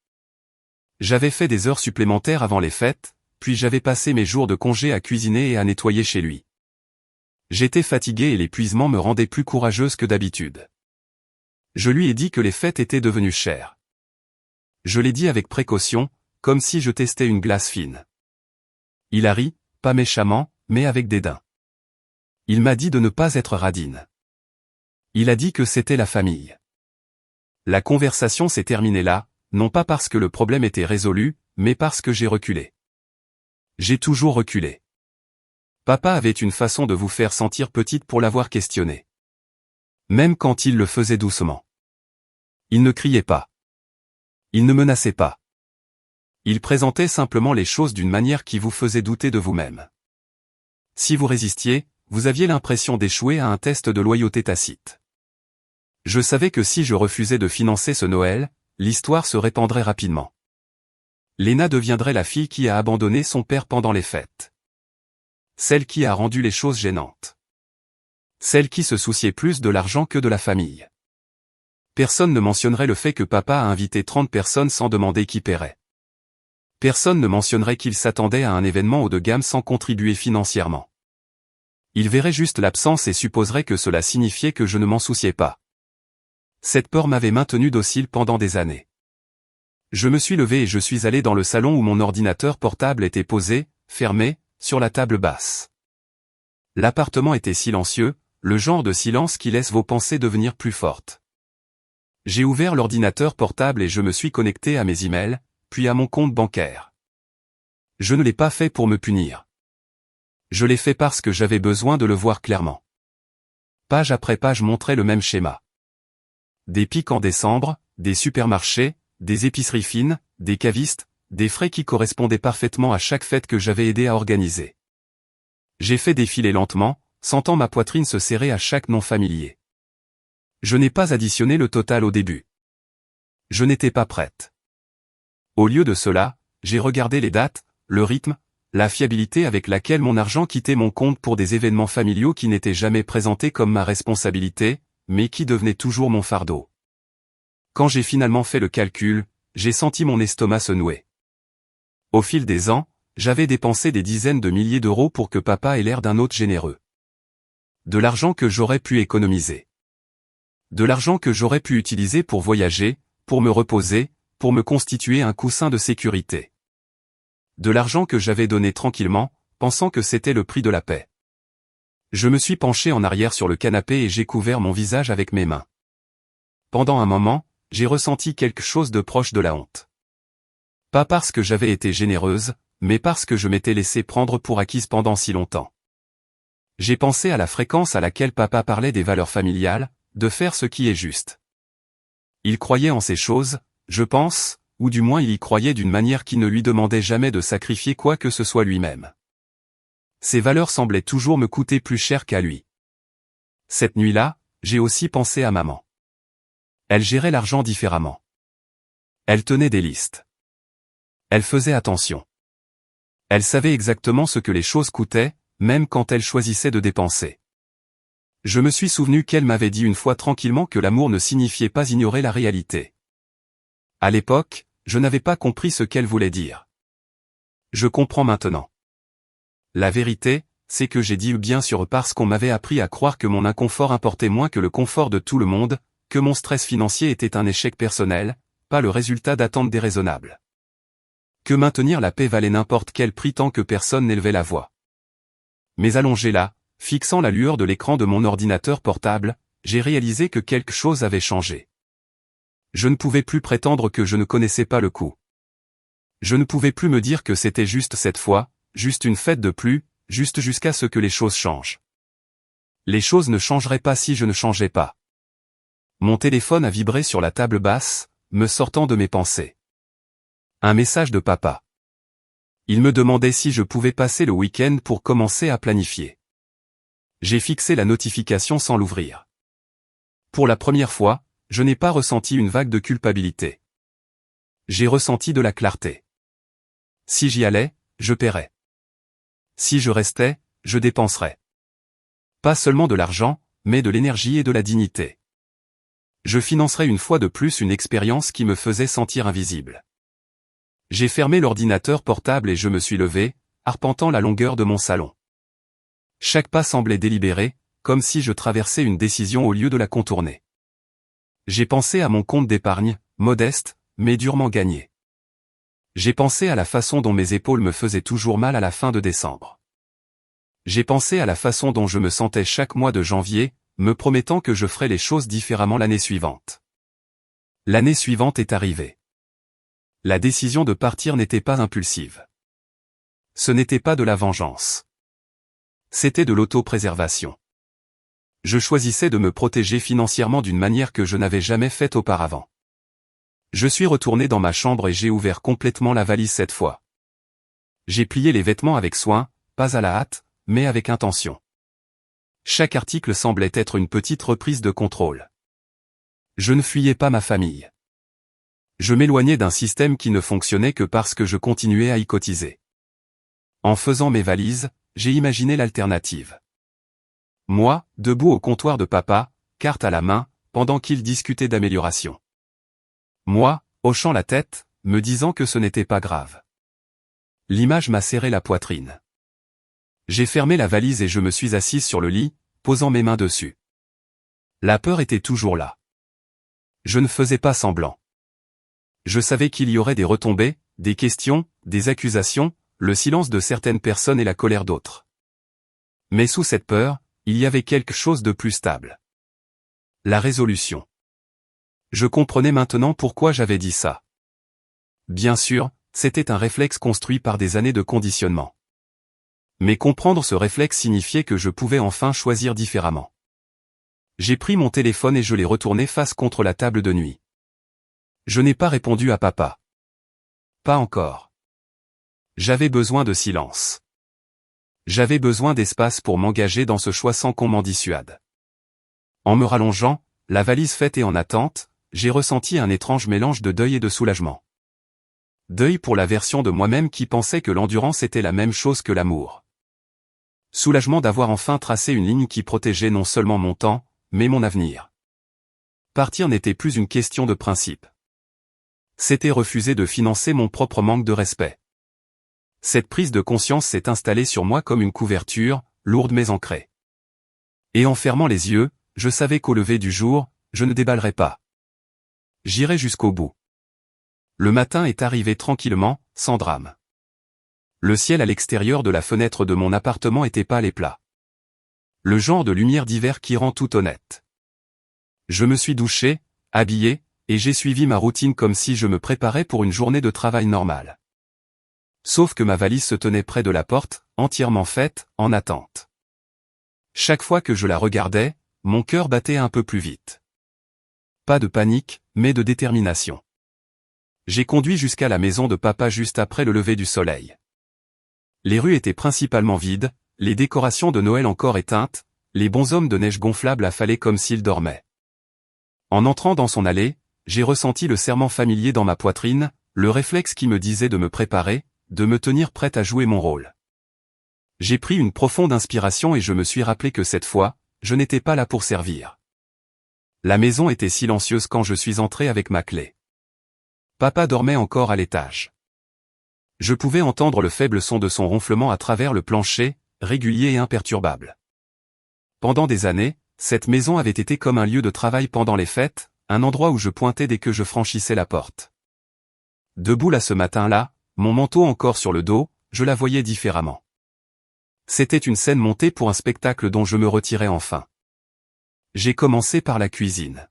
J'avais fait des heures supplémentaires avant les fêtes, puis j'avais passé mes jours de congé à cuisiner et à nettoyer chez lui. J'étais fatigué et l'épuisement me rendait plus courageuse que d'habitude. Je lui ai dit que les fêtes étaient devenues chères. Je l'ai dit avec précaution, comme si je testais une glace fine. Il a ri, pas méchamment, mais avec dédain. Il m'a dit de ne pas être radine. Il a dit que c'était la famille. La conversation s'est terminée là, non pas parce que le problème était résolu, mais parce que j'ai reculé. J'ai toujours reculé. Papa avait une façon de vous faire sentir petite pour l'avoir questionné. Même quand il le faisait doucement. Il ne criait pas. Il ne menaçait pas. Il présentait simplement les choses d'une manière qui vous faisait douter de vous-même. Si vous résistiez, vous aviez l'impression d'échouer à un test de loyauté tacite. Je savais que si je refusais de financer ce Noël, l'histoire se répandrait rapidement. Léna deviendrait la fille qui a abandonné son père pendant les fêtes. Celle qui a rendu les choses gênantes. Celle qui se souciait plus de l'argent que de la famille. Personne ne mentionnerait le fait que papa a invité 30 personnes sans demander qui paierait. Personne ne mentionnerait qu'il s'attendait à un événement haut de gamme sans contribuer financièrement. Il verrait juste l'absence et supposerait que cela signifiait que je ne m'en souciais pas. Cette peur m'avait maintenu docile pendant des années. Je me suis levé et je suis allé dans le salon où mon ordinateur portable était posé, fermé, sur la table basse. L'appartement était silencieux, le genre de silence qui laisse vos pensées devenir plus fortes. J'ai ouvert l'ordinateur portable et je me suis connecté à mes emails, puis à mon compte bancaire. Je ne l'ai pas fait pour me punir. Je l'ai fait parce que j'avais besoin de le voir clairement. Page après page montrait le même schéma. Des pics en décembre, des supermarchés, des épiceries fines, des cavistes, des frais qui correspondaient parfaitement à chaque fête que j'avais aidé à organiser. J'ai fait défiler lentement, sentant ma poitrine se serrer à chaque nom familier. Je n'ai pas additionné le total au début. Je n'étais pas prête. Au lieu de cela, j'ai regardé les dates, le rythme, la fiabilité avec laquelle mon argent quittait mon compte pour des événements familiaux qui n'étaient jamais présentés comme ma responsabilité, mais qui devenaient toujours mon fardeau. Quand j'ai finalement fait le calcul, j'ai senti mon estomac se nouer. Au fil des ans, j'avais dépensé des dizaines de milliers d'euros pour que papa ait l'air d'un hôte généreux. De l'argent que j'aurais pu économiser. De l'argent que j'aurais pu utiliser pour voyager, pour me reposer, pour me constituer un coussin de sécurité. De l'argent que j'avais donné tranquillement, pensant que c'était le prix de la paix. Je me suis penché en arrière sur le canapé et j'ai couvert mon visage avec mes mains. Pendant un moment, j'ai ressenti quelque chose de proche de la honte. Pas parce que j'avais été généreuse, mais parce que je m'étais laissé prendre pour acquise pendant si longtemps. J'ai pensé à la fréquence à laquelle papa parlait des valeurs familiales, de faire ce qui est juste. Il croyait en ces choses, je pense, ou du moins il y croyait d'une manière qui ne lui demandait jamais de sacrifier quoi que ce soit lui-même. Ces valeurs semblaient toujours me coûter plus cher qu'à lui. Cette nuit-là, j'ai aussi pensé à maman. Elle gérait l'argent différemment. Elle tenait des listes. Elle faisait attention. Elle savait exactement ce que les choses coûtaient, même quand elle choisissait de dépenser. Je me suis souvenu qu'elle m'avait dit une fois tranquillement que l'amour ne signifiait pas ignorer la réalité. À l'époque, je n'avais pas compris ce qu'elle voulait dire. Je comprends maintenant. La vérité, c'est que j'ai dit bien sûr parce qu'on m'avait appris à croire que mon inconfort importait moins que le confort de tout le monde, que mon stress financier était un échec personnel, pas le résultat d'attentes déraisonnables. Que maintenir la paix valait n'importe quel prix tant que personne n'élevait la voix. Mais allongé là, fixant la lueur de l'écran de mon ordinateur portable, j'ai réalisé que quelque chose avait changé. Je ne pouvais plus prétendre que je ne connaissais pas le coup. Je ne pouvais plus me dire que c'était juste cette fois, juste une fête de plus, juste jusqu'à ce que les choses changent. Les choses ne changeraient pas si je ne changeais pas. Mon téléphone a vibré sur la table basse, me sortant de mes pensées. Un message de papa. Il me demandait si je pouvais passer le week-end pour commencer à planifier. J'ai fixé la notification sans l'ouvrir. Pour la première fois, je n'ai pas ressenti une vague de culpabilité. J'ai ressenti de la clarté. Si j'y allais, je paierais. Si je restais, je dépenserais. Pas seulement de l'argent, mais de l'énergie et de la dignité. Je financerais une fois de plus une expérience qui me faisait sentir invisible. J'ai fermé l'ordinateur portable et je me suis levé, arpentant la longueur de mon salon. Chaque pas semblait délibéré, comme si je traversais une décision au lieu de la contourner. J'ai pensé à mon compte d'épargne, modeste, mais durement gagné. J'ai pensé à la façon dont mes épaules me faisaient toujours mal à la fin de décembre. J'ai pensé à la façon dont je me sentais chaque mois de janvier, me promettant que je ferais les choses différemment l'année suivante. L'année suivante est arrivée. La décision de partir n'était pas impulsive. Ce n'était pas de la vengeance. C'était de l'autopréservation. Je choisissais de me protéger financièrement d'une manière que je n'avais jamais faite auparavant. Je suis retourné dans ma chambre et j'ai ouvert complètement la valise cette fois. J'ai plié les vêtements avec soin, pas à la hâte, mais avec intention. Chaque article semblait être une petite reprise de contrôle. Je ne fuyais pas ma famille. Je m'éloignais d'un système qui ne fonctionnait que parce que je continuais à y cotiser. En faisant mes valises, j'ai imaginé l'alternative. Moi, debout au comptoir de papa, carte à la main, pendant qu'ils discutaient d'amélioration. Moi, hochant la tête, me disant que ce n'était pas grave. L'image m'a serré la poitrine. J'ai fermé la valise et je me suis assise sur le lit, posant mes mains dessus. La peur était toujours là. Je ne faisais pas semblant. Je savais qu'il y aurait des retombées, des questions, des accusations, le silence de certaines personnes et la colère d'autres. Mais sous cette peur, il y avait quelque chose de plus stable. La résolution. Je comprenais maintenant pourquoi j'avais dit ça. Bien sûr, c'était un réflexe construit par des années de conditionnement. Mais comprendre ce réflexe signifiait que je pouvais enfin choisir différemment. J'ai pris mon téléphone et je l'ai retourné face contre la table de nuit. Je n'ai pas répondu à papa. Pas encore. J'avais besoin de silence. J'avais besoin d'espace pour m'engager dans ce choix sans qu'on m'en dissuade. En me rallongeant, la valise faite et en attente, j'ai ressenti un étrange mélange de deuil et de soulagement. Deuil pour la version de moi-même qui pensait que l'endurance était la même chose que l'amour. Soulagement d'avoir enfin tracé une ligne qui protégeait non seulement mon temps, mais mon avenir. Partir n'était plus une question de principe. C'était refuser de financer mon propre manque de respect. Cette prise de conscience s'est installée sur moi comme une couverture, lourde mais ancrée. Et en fermant les yeux, je savais qu'au lever du jour, je ne déballerais pas. J'irai jusqu'au bout. Le matin est arrivé tranquillement, sans drame. Le ciel à l'extérieur de la fenêtre de mon appartement était pâle et plat. Le genre de lumière d'hiver qui rend tout honnête. Je me suis douché, habillé, et j'ai suivi ma routine comme si je me préparais pour une journée de travail normale. Sauf que ma valise se tenait près de la porte, entièrement faite, en attente. Chaque fois que je la regardais, mon cœur battait un peu plus vite. Pas de panique, mais de détermination. J'ai conduit jusqu'à la maison de papa juste après le lever du soleil. Les rues étaient principalement vides, les décorations de Noël encore éteintes, les bonshommes de neige gonflable affalaient comme s'ils dormaient. En entrant dans son allée, j'ai ressenti le serrement familier dans ma poitrine, le réflexe qui me disait de me préparer, de me tenir prête à jouer mon rôle. J'ai pris une profonde inspiration et je me suis rappelé que cette fois, je n'étais pas là pour servir. La maison était silencieuse quand je suis entré avec ma clé. Papa dormait encore à l'étage. Je pouvais entendre le faible son de son ronflement à travers le plancher, régulier et imperturbable. Pendant des années, cette maison avait été comme un lieu de travail pendant les fêtes, un endroit où je pointais dès que je franchissais la porte. Debout là ce matin-là, mon manteau encore sur le dos, je la voyais différemment. C'était une scène montée pour un spectacle dont je me retirais enfin. J'ai commencé par la cuisine.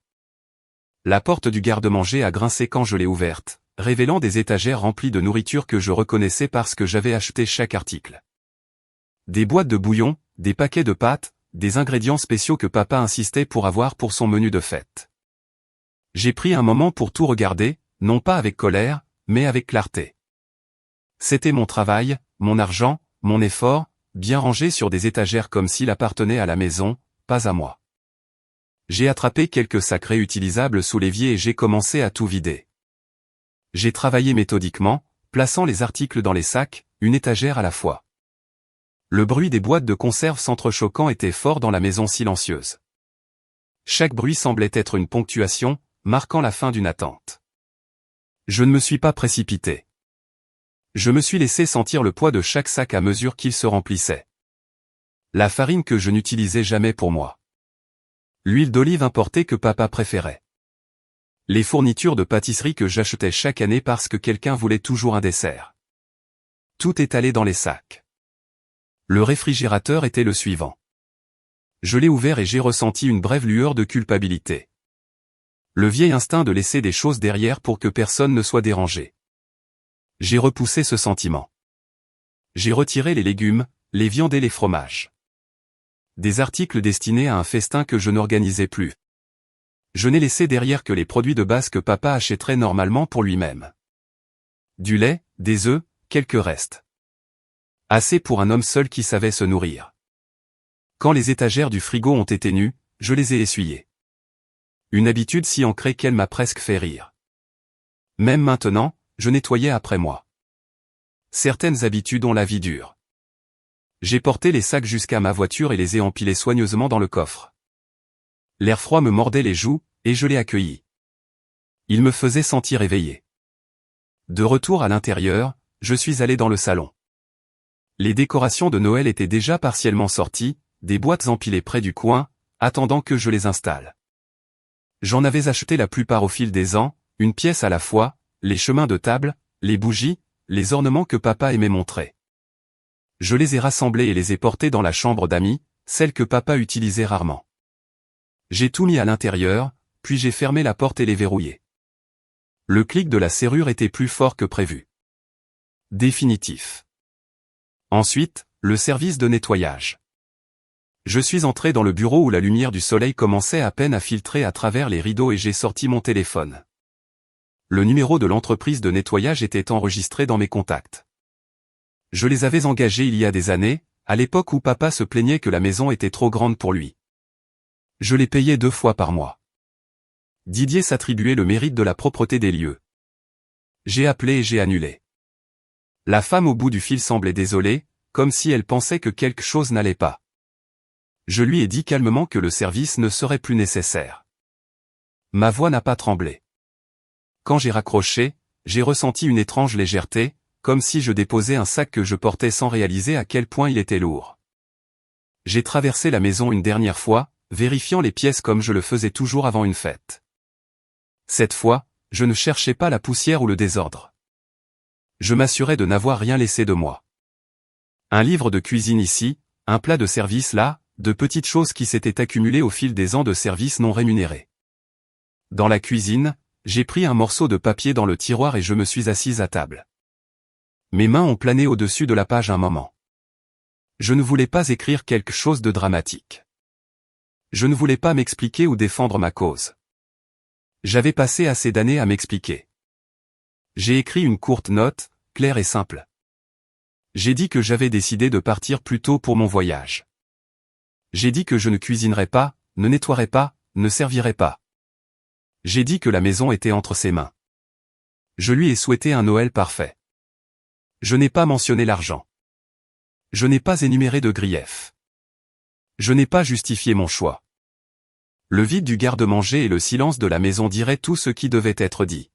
La porte du garde-manger a grincé quand je l'ai ouverte, révélant des étagères remplies de nourriture que je reconnaissais parce que j'avais acheté chaque article. Des boîtes de bouillon, des paquets de pâtes, des ingrédients spéciaux que papa insistait pour avoir pour son menu de fête. J'ai pris un moment pour tout regarder, non pas avec colère, mais avec clarté. C'était mon travail, mon argent, mon effort, bien rangé sur des étagères comme s'il appartenait à la maison, pas à moi. J'ai attrapé quelques sacs réutilisables sous l'évier et j'ai commencé à tout vider. J'ai travaillé méthodiquement, plaçant les articles dans les sacs, une étagère à la fois. Le bruit des boîtes de conserve s'entrechoquant était fort dans la maison silencieuse. Chaque bruit semblait être une ponctuation, marquant la fin d'une attente. Je ne me suis pas précipité. Je me suis laissé sentir le poids de chaque sac à mesure qu'il se remplissait. La farine que je n'utilisais jamais pour moi. L'huile d'olive importée que papa préférait. Les fournitures de pâtisserie que j'achetais chaque année parce que quelqu'un voulait toujours un dessert. Tout étalé dans les sacs. Le réfrigérateur était le suivant. Je l'ai ouvert et j'ai ressenti une brève lueur de culpabilité. Le vieil instinct de laisser des choses derrière pour que personne ne soit dérangé. J'ai repoussé ce sentiment. J'ai retiré les légumes, les viandes et les fromages. Des articles destinés à un festin que je n'organisais plus. Je n'ai laissé derrière que les produits de base que papa achèterait normalement pour lui-même. Du lait, des œufs, quelques restes. Assez pour un homme seul qui savait se nourrir. Quand les étagères du frigo ont été nues, je les ai essuyées. Une habitude si ancrée qu'elle m'a presque fait rire. Même maintenant, je nettoyais après moi. Certaines habitudes ont la vie dure. J'ai porté les sacs jusqu'à ma voiture et les ai empilés soigneusement dans le coffre. L'air froid me mordait les joues, et je l'ai accueilli. Il me faisait sentir éveillé. De retour à l'intérieur, je suis allé dans le salon. Les décorations de Noël étaient déjà partiellement sorties, des boîtes empilées près du coin, attendant que je les installe. J'en avais acheté la plupart au fil des ans, une pièce à la fois, les chemins de table, les bougies, les ornements que papa aimait montrer. Je les ai rassemblés et les ai portés dans la chambre d'amis, celle que papa utilisait rarement. J'ai tout mis à l'intérieur, puis j'ai fermé la porte et les verrouillé. Le clic de la serrure était plus fort que prévu. Définitif. Ensuite, le service de nettoyage. Je suis entré dans le bureau où la lumière du soleil commençait à peine à filtrer à travers les rideaux et j'ai sorti mon téléphone. Le numéro de l'entreprise de nettoyage était enregistré dans mes contacts. Je les avais engagés il y a des années, à l'époque où papa se plaignait que la maison était trop grande pour lui. Je les payais 2 fois par mois. Didier s'attribuait le mérite de la propreté des lieux. J'ai appelé et j'ai annulé. La femme au bout du fil semblait désolée, comme si elle pensait que quelque chose n'allait pas. Je lui ai dit calmement que le service ne serait plus nécessaire. Ma voix n'a pas tremblé. Quand j'ai raccroché, j'ai ressenti une étrange légèreté, comme si je déposais un sac que je portais sans réaliser à quel point il était lourd. J'ai traversé la maison une dernière fois, vérifiant les pièces comme je le faisais toujours avant une fête. Cette fois, je ne cherchais pas la poussière ou le désordre. Je m'assurais de n'avoir rien laissé de moi. Un livre de cuisine ici, un plat de service là, de petites choses qui s'étaient accumulées au fil des ans de services non rémunérés. Dans la cuisine, j'ai pris un morceau de papier dans le tiroir et je me suis assise à table. Mes mains ont plané au-dessus de la page un moment. Je ne voulais pas écrire quelque chose de dramatique. Je ne voulais pas m'expliquer ou défendre ma cause. J'avais passé assez d'années à m'expliquer. J'ai écrit une courte note, claire et simple. J'ai dit que j'avais décidé de partir plus tôt pour mon voyage. J'ai dit que je ne cuisinerais pas, ne nettoierais pas, ne servirais pas. J'ai dit que la maison était entre ses mains. Je lui ai souhaité un Noël parfait. Je n'ai pas mentionné l'argent. Je n'ai pas énuméré de griefs. Je n'ai pas justifié mon choix. Le vide du garde-manger et le silence de la maison diraient tout ce qui devait être dit.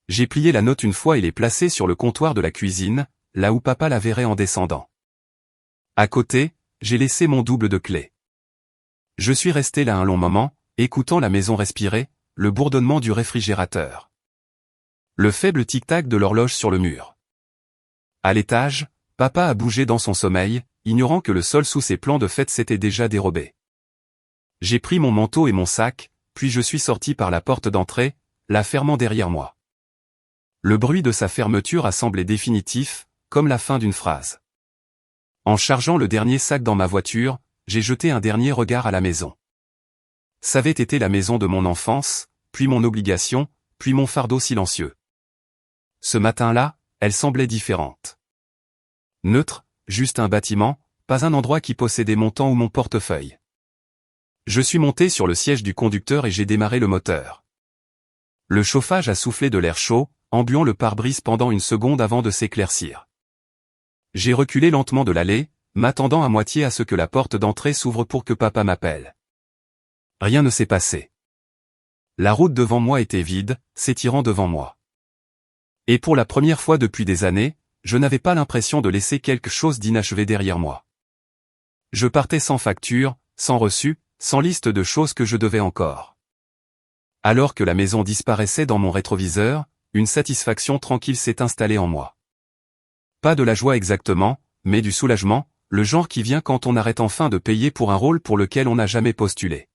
J'ai plié la note une fois et l'ai placée sur le comptoir de la cuisine, là où papa la verrait en descendant. À côté, j'ai laissé mon double de clés. Je suis resté là un long moment, écoutant la maison respirer, le bourdonnement du réfrigérateur. Le faible tic-tac de l'horloge sur le mur. À l'étage, papa a bougé dans son sommeil, ignorant que le sol sous ses plans de fête s'était déjà dérobé. J'ai pris mon manteau et mon sac, puis je suis sorti par la porte d'entrée, la fermant derrière moi. Le bruit de sa fermeture a semblé définitif, comme la fin d'une phrase. En chargeant le dernier sac dans ma voiture, j'ai jeté un dernier regard à la maison. Ça avait été la maison de mon enfance, puis mon obligation, puis mon fardeau silencieux. Ce matin-là, elle semblait différente. Neutre, juste un bâtiment, pas un endroit qui possédait mon temps ou mon portefeuille. Je suis monté sur le siège du conducteur et j'ai démarré le moteur. Le chauffage a soufflé de l'air chaud, embuant le pare-brise pendant une seconde avant de s'éclaircir. J'ai reculé lentement de l'allée, m'attendant à moitié à ce que la porte d'entrée s'ouvre pour que papa m'appelle. Rien ne s'est passé. La route devant moi était vide, s'étirant devant moi. Et pour la première fois depuis des années, je n'avais pas l'impression de laisser quelque chose d'inachevé derrière moi. Je partais sans facture, sans reçu, sans liste de choses que je devais encore. Alors que la maison disparaissait dans mon rétroviseur, une satisfaction tranquille s'est installée en moi. Pas de la joie exactement, mais du soulagement, le genre qui vient quand on arrête enfin de payer pour un rôle pour lequel on n'a jamais postulé.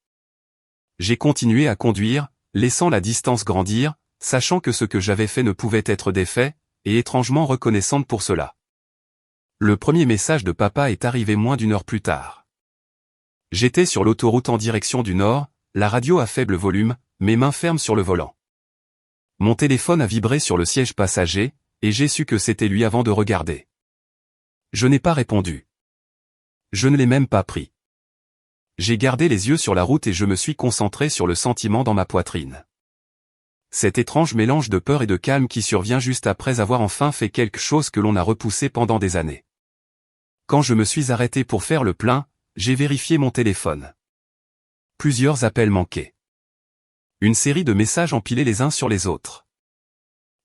J'ai continué à conduire, laissant la distance grandir, sachant que ce que j'avais fait ne pouvait être défait, et étrangement reconnaissante pour cela. Le premier message de papa est arrivé moins d'1 heure plus tard. J'étais sur l'autoroute en direction du nord, la radio à faible volume, mes mains fermes sur le volant. Mon téléphone a vibré sur le siège passager, et j'ai su que c'était lui avant de regarder. Je n'ai pas répondu. Je ne l'ai même pas pris. J'ai gardé les yeux sur la route et je me suis concentré sur le sentiment dans ma poitrine. Cet étrange mélange de peur et de calme qui survient juste après avoir enfin fait quelque chose que l'on a repoussé pendant des années. Quand je me suis arrêté pour faire le plein, j'ai vérifié mon téléphone. Plusieurs appels manqués. Une série de messages empilés les uns sur les autres.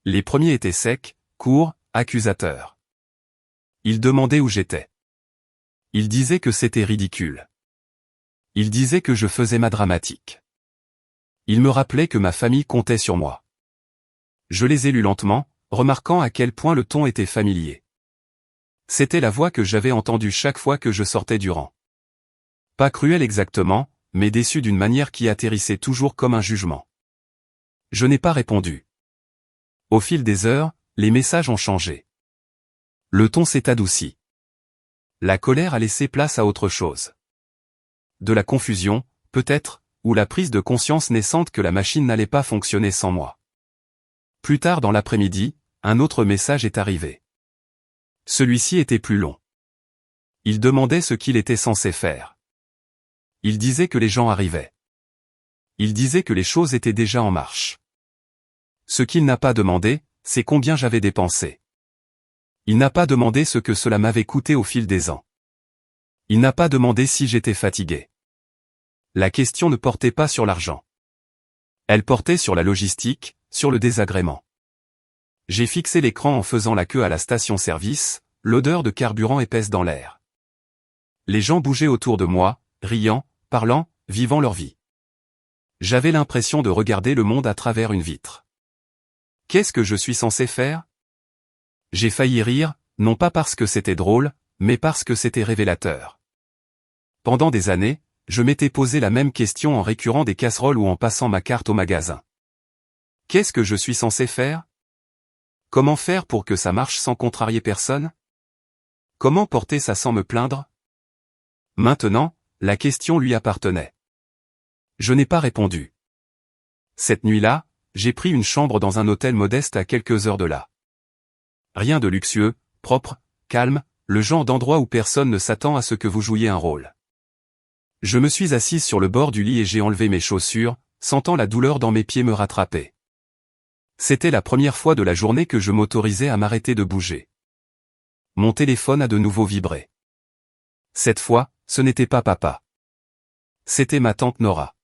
Les premiers étaient secs, courts, accusateurs. Ils demandaient où j'étais. Ils disaient que c'était ridicule. Ils disaient que je faisais ma dramatique. Ils me rappelaient que ma famille comptait sur moi. Je les ai lus lentement, remarquant à quel point le ton était familier. C'était la voix que j'avais entendue chaque fois que je sortais du rang. Pas cruelle exactement, mais déçue d'une manière qui atterrissait toujours comme un jugement. Je n'ai pas répondu. Au fil des heures, les messages ont changé. Le ton s'est adouci. La colère a laissé place à autre chose. De la confusion, peut-être, ou la prise de conscience naissante que la machine n'allait pas fonctionner sans moi. Plus tard dans l'après-midi, un autre message est arrivé. Celui-ci était plus long. Il demandait ce qu'il était censé faire. Il disait que les gens arrivaient. Il disait que les choses étaient déjà en marche. Ce qu'il n'a pas demandé, c'est combien j'avais dépensé. Il n'a pas demandé ce que cela m'avait coûté au fil des ans. Il n'a pas demandé si j'étais fatigué. La question ne portait pas sur l'argent. Elle portait sur la logistique, sur le désagrément. J'ai fixé l'écran en faisant la queue à la station-service, l'odeur de carburant épaisse dans l'air. Les gens bougeaient autour de moi, riant, parlant, vivant leur vie. J'avais l'impression de regarder le monde à travers une vitre. Qu'est-ce que je suis censé faire? J'ai failli rire, non pas parce que c'était drôle, mais parce que c'était révélateur. Pendant des années, je m'étais posé la même question en récurant des casseroles ou en passant ma carte au magasin. Qu'est-ce que je suis censé faire? Comment faire pour que ça marche sans contrarier personne? Comment porter ça sans me plaindre? Maintenant, la question lui appartenait. Je n'ai pas répondu. Cette nuit-là, j'ai pris une chambre dans un hôtel modeste à quelques heures de là. Rien de luxueux, propre, calme, le genre d'endroit où personne ne s'attend à ce que vous jouiez un rôle. Je me suis assise sur le bord du lit et j'ai enlevé mes chaussures, sentant la douleur dans mes pieds me rattraper. C'était la première fois de la journée que je m'autorisais à m'arrêter de bouger. Mon téléphone a de nouveau vibré. Cette fois, ce n'était pas papa. C'était ma tante Nora.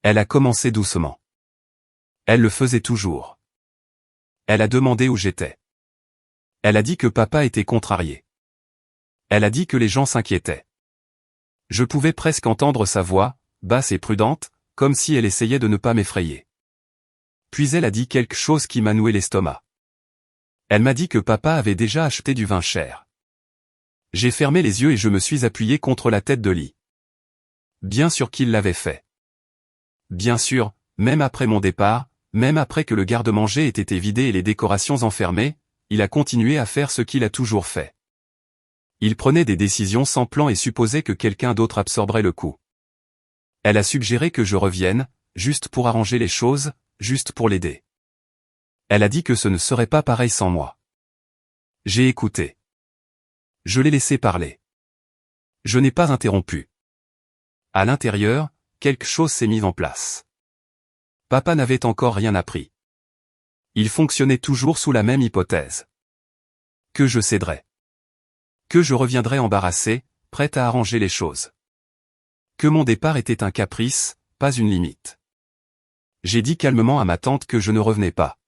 Elle a commencé doucement. Elle le faisait toujours. Elle a demandé où j'étais. Elle a dit que papa était contrarié. Elle a dit que les gens s'inquiétaient. Je pouvais presque entendre sa voix, basse et prudente, comme si elle essayait de ne pas m'effrayer. Puis elle a dit quelque chose qui m'a noué l'estomac. Elle m'a dit que papa avait déjà acheté du vin cher. J'ai fermé les yeux et je me suis appuyé contre la tête de lit. Bien sûr qu'il l'avait fait. Bien sûr, même après mon départ, même après que le garde-manger ait été vidé et les décorations enfermées, il a continué à faire ce qu'il a toujours fait. Il prenait des décisions sans plan et supposait que quelqu'un d'autre absorberait le coup. Elle a suggéré que je revienne, juste pour arranger les choses, juste pour l'aider. Elle a dit que ce ne serait pas pareil sans moi. J'ai écouté. Je l'ai laissé parler. Je n'ai pas interrompu. À l'intérieur, quelque chose s'est mis en place. Papa n'avait encore rien appris. Il fonctionnait toujours sous la même hypothèse. Que je céderais. Que je reviendrais embarrassé, prête à arranger les choses. Que mon départ était un caprice, pas une limite. J'ai dit calmement à ma tante que je ne revenais pas.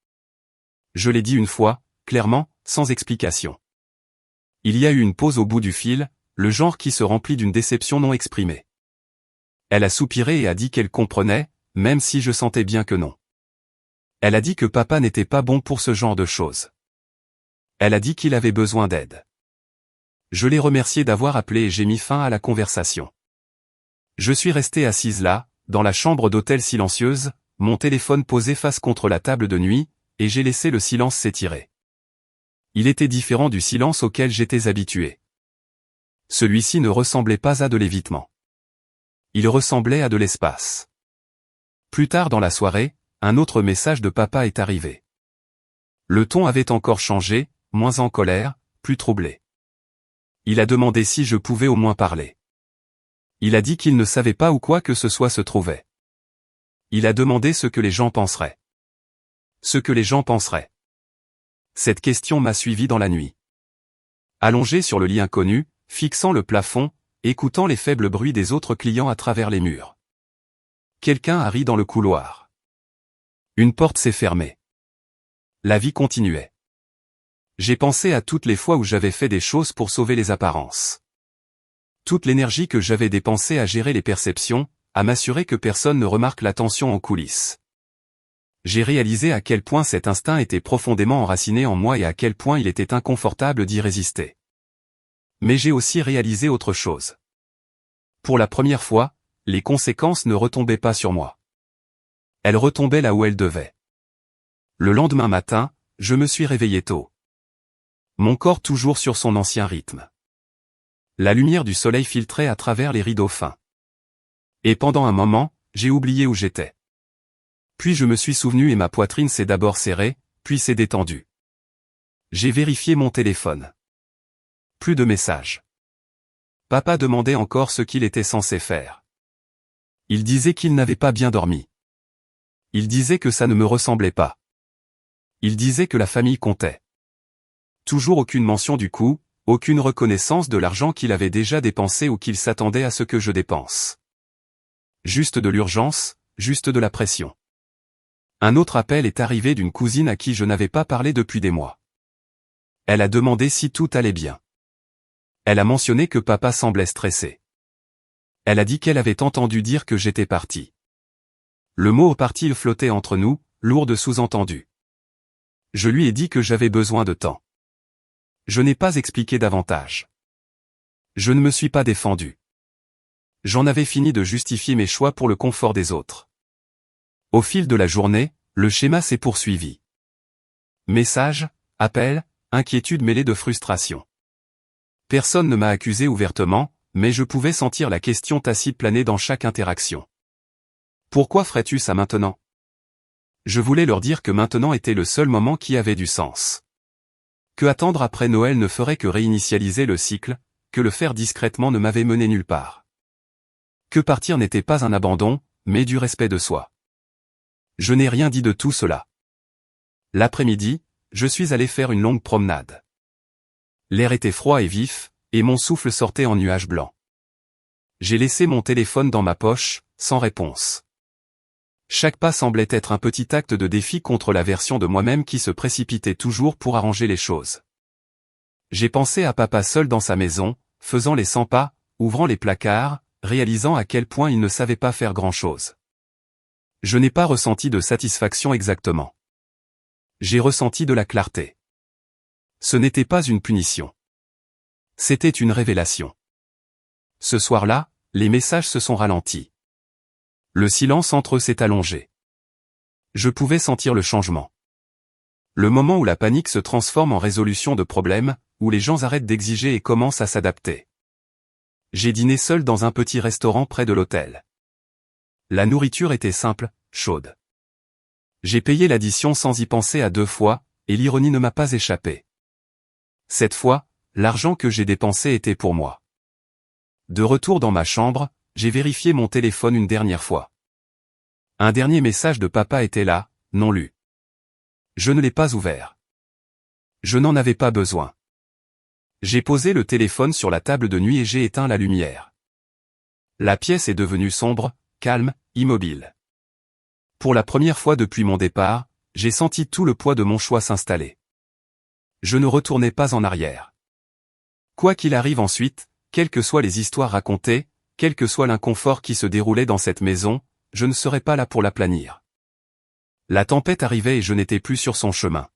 Je l'ai dit une fois, clairement, sans explication. Il y a eu une pause au bout du fil, le genre qui se remplit d'une déception non exprimée. Elle a soupiré et a dit qu'elle comprenait, même si je sentais bien que non. Elle a dit que papa n'était pas bon pour ce genre de choses. Elle a dit qu'il avait besoin d'aide. Je l'ai remercié d'avoir appelé et j'ai mis fin à la conversation. Je suis resté assise là, dans la chambre d'hôtel silencieuse, mon téléphone posé face contre la table de nuit, et j'ai laissé le silence s'étirer. Il était différent du silence auquel j'étais habitué. Celui-ci ne ressemblait pas à de l'évitement. Il ressemblait à de l'espace. Plus tard dans la soirée, un autre message de papa est arrivé. Le ton avait encore changé, moins en colère, plus troublé. Il a demandé si je pouvais au moins parler. Il a dit qu'il ne savait pas où quoi que ce soit se trouvait. Il a demandé ce que les gens penseraient. Ce que les gens penseraient. Cette question m'a suivi dans la nuit. Allongé sur le lit inconnu, fixant le plafond, écoutant les faibles bruits des autres clients à travers les murs. quelqu'un a ri dans le couloir. Une porte s'est fermée. La vie continuait. J'ai pensé à toutes les fois où j'avais fait des choses pour sauver les apparences. Toute l'énergie que j'avais dépensée à gérer les perceptions, à m'assurer que personne ne remarque la tension en coulisses. J'ai réalisé à quel point cet instinct était profondément enraciné en moi et à quel point il était inconfortable d'y résister. Mais j'ai aussi réalisé autre chose. Pour la première fois, les conséquences ne retombaient pas sur moi. Elles retombaient là où elles devaient. Le lendemain matin, je me suis réveillé tôt. Mon corps toujours sur son ancien rythme. La lumière du soleil filtrait à travers les rideaux fins. Et pendant un moment, j'ai oublié où j'étais. Puis je me suis souvenu et ma poitrine s'est d'abord serrée, puis s'est détendue. J'ai vérifié mon téléphone. Plus de messages. Papa demandait encore ce qu'il était censé faire. Il disait qu'il n'avait pas bien dormi. Il disait que ça ne me ressemblait pas. Il disait que la famille comptait. Toujours aucune mention du coût, aucune reconnaissance de l'argent qu'il avait déjà dépensé ou qu'il s'attendait à ce que je dépense. Juste de l'urgence, juste de la pression. Un autre appel est arrivé d'une cousine à qui je n'avais pas parlé depuis des mois. Elle a demandé si tout allait bien. Elle a mentionné que papa semblait stressé. Elle a dit qu'elle avait entendu dire que j'étais parti. Le mot parti flottait entre nous, lourd de sous-entendus. Je lui ai dit que j'avais besoin de temps. Je n'ai pas expliqué davantage. Je ne me suis pas défendu. J'en avais fini de justifier mes choix pour le confort des autres. Au fil de la journée, le schéma s'est poursuivi. Messages, appels, inquiétudes mêlées de frustration. Personne ne m'a accusé ouvertement, mais je pouvais sentir la question tacite planer dans chaque interaction. Pourquoi ferais-tu ça maintenant? Je voulais leur dire que maintenant était le seul moment qui avait du sens. Que attendre après Noël ne ferait que réinitialiser le cycle, que le faire discrètement ne m'avait mené nulle part. Que partir n'était pas un abandon, mais du respect de soi. Je n'ai rien dit de tout cela. L'après-midi, je suis allé faire une longue promenade. L'air était froid et vif, et mon souffle sortait en nuages blancs. J'ai laissé mon téléphone dans ma poche, sans réponse. Chaque pas semblait être un petit acte de défi contre la version de moi-même qui se précipitait toujours pour arranger les choses. J'ai pensé à papa seul dans sa maison, faisant les 100 pas, ouvrant les placards, réalisant à quel point il ne savait pas faire grand-chose. Je n'ai pas ressenti de satisfaction exactement. J'ai ressenti de la clarté. Ce n'était pas une punition. C'était une révélation. Ce soir-là, les messages se sont ralentis. Le silence entre eux s'est allongé. Je pouvais sentir le changement. Le moment où la panique se transforme en résolution de problèmes, où les gens arrêtent d'exiger et commencent à s'adapter. J'ai dîné seul dans un petit restaurant près de l'hôtel. La nourriture était simple, chaude. J'ai payé l'addition sans y penser à deux fois, et l'ironie ne m'a pas échappé. Cette fois, l'argent que j'ai dépensé était pour moi. De retour dans ma chambre, j'ai vérifié mon téléphone une dernière fois. Un dernier message de papa était là, non lu. Je ne l'ai pas ouvert. Je n'en avais pas besoin. J'ai posé le téléphone sur la table de nuit et j'ai éteint la lumière. La pièce est devenue sombre, calme, immobile. Pour la première fois depuis mon départ, j'ai senti tout le poids de mon choix s'installer. Je ne retournais pas en arrière. Quoi qu'il arrive ensuite, quelles que soient les histoires racontées, quel que soit l'inconfort qui se déroulait dans cette maison, je ne serais pas là pour l'aplanir. La tempête arrivait et je n'étais plus sur son chemin.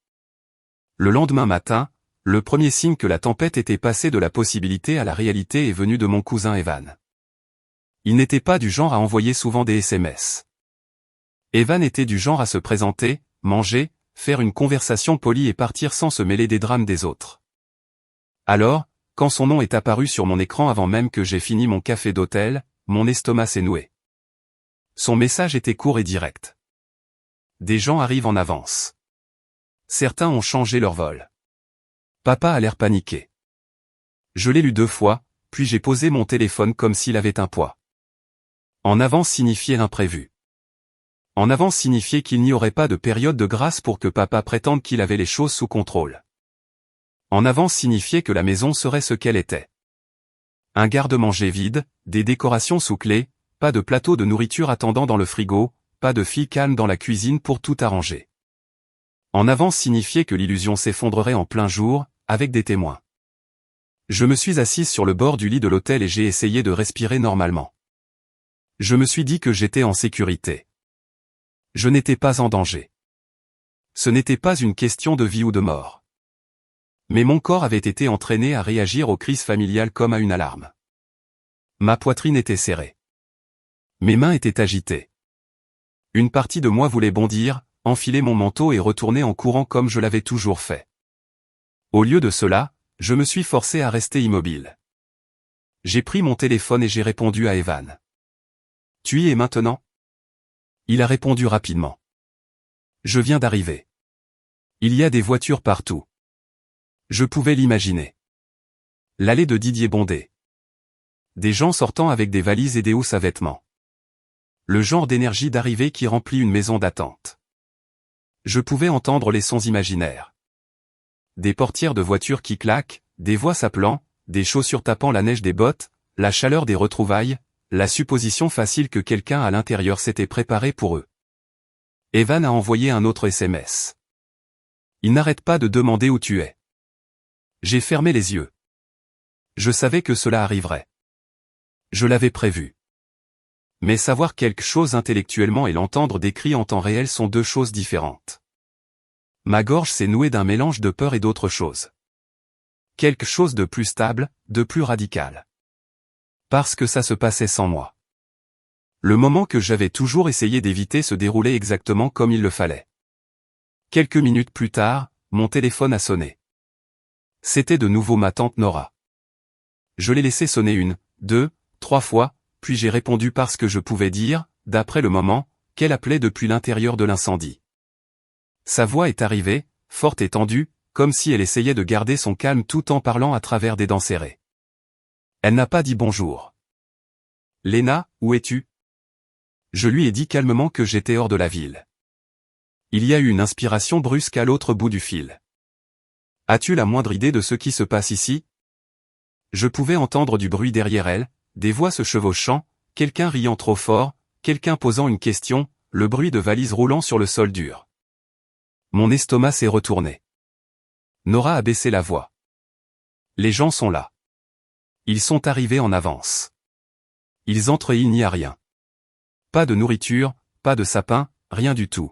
Le lendemain matin, le premier signe que la tempête était passée de la possibilité à la réalité est venu de mon cousin Evan. Il n'était pas du genre à envoyer souvent des SMS. Evan était du genre à se présenter, manger, faire une conversation polie et partir sans se mêler des drames des autres. Alors, quand son nom est apparu sur mon écran avant même que j'aie fini mon café d'hôtel, mon estomac s'est noué. Son message était court et direct. Des gens arrivent en avance. Certains ont changé leur vol. Papa a l'air paniqué. Je l'ai lu 2 fois, puis j'ai posé mon téléphone comme s'il avait un poids. En avance signifiait l'imprévu. En avance signifiait qu'il n'y aurait pas de période de grâce pour que papa prétende qu'il avait les choses sous contrôle. En avance signifiait que la maison serait ce qu'elle était. Un garde-manger vide, des décorations sous clé, pas de plateau de nourriture attendant dans le frigo, pas de fille calme dans la cuisine pour tout arranger. En avance signifiait que l'illusion s'effondrerait en plein jour, avec des témoins. Je me suis assise sur le bord du lit de l'hôtel et j'ai essayé de respirer normalement. Je me suis dit que j'étais en sécurité. Je n'étais pas en danger. Ce n'était pas une question de vie ou de mort. Mais mon corps avait été entraîné à réagir aux crises familiales comme à une alarme. Ma poitrine était serrée. Mes mains étaient agitées. Une partie de moi voulait bondir, enfiler mon manteau et retourner en courant comme je l'avais toujours fait. Au lieu de cela, je me suis forcé à rester immobile. J'ai pris mon téléphone et j'ai répondu à Evan. « Tu y es maintenant ?» Il a répondu rapidement. « Je viens d'arriver. Il y a des voitures partout. » Je pouvais l'imaginer. L'allée de Didier bondée. Des gens sortant avec des valises et des housses à vêtements. Le genre d'énergie d'arrivée qui remplit une maison d'attente. Je pouvais entendre les sons imaginaires. Des portières de voitures qui claquent, des voix s'appelant, des chaussures tapant la neige des bottes, la chaleur des retrouvailles, la supposition facile que quelqu'un à l'intérieur s'était préparé pour eux. Evan a envoyé un autre SMS. Il n'arrête pas de demander où tu es. J'ai fermé les yeux. Je savais que cela arriverait. Je l'avais prévu. Mais savoir quelque chose intellectuellement et l'entendre décrit en temps réel sont deux choses différentes. Ma gorge s'est nouée d'un mélange de peur et d'autre chose. Quelque chose de plus stable, de plus radical. Parce que ça se passait sans moi. Le moment que j'avais toujours essayé d'éviter se déroulait exactement comme il le fallait. Quelques minutes plus tard, mon téléphone a sonné. C'était de nouveau ma tante Nora. Je l'ai laissé sonner 1, 2, 3 fois, puis j'ai répondu parce que je pouvais dire, d'après le moment, qu'elle appelait depuis l'intérieur de l'incendie. Sa voix est arrivée, forte et tendue, comme si elle essayait de garder son calme tout en parlant à travers des dents serrées. Elle n'a pas dit bonjour. « Léna, où es-tu » Je lui ai dit calmement que j'étais hors de la ville. Il y a eu une inspiration brusque à l'autre bout du fil. « As-tu la moindre idée de ce qui se passe ici » Je pouvais entendre du bruit derrière elle, des voix se chevauchant, quelqu'un riant trop fort, quelqu'un posant une question, le bruit de valises roulant sur le sol dur. Mon estomac s'est retourné. Nora a baissé la voix. Les gens sont là. Ils sont arrivés en avance. Ils entrent et il n'y a rien. Pas de nourriture, pas de sapin, rien du tout.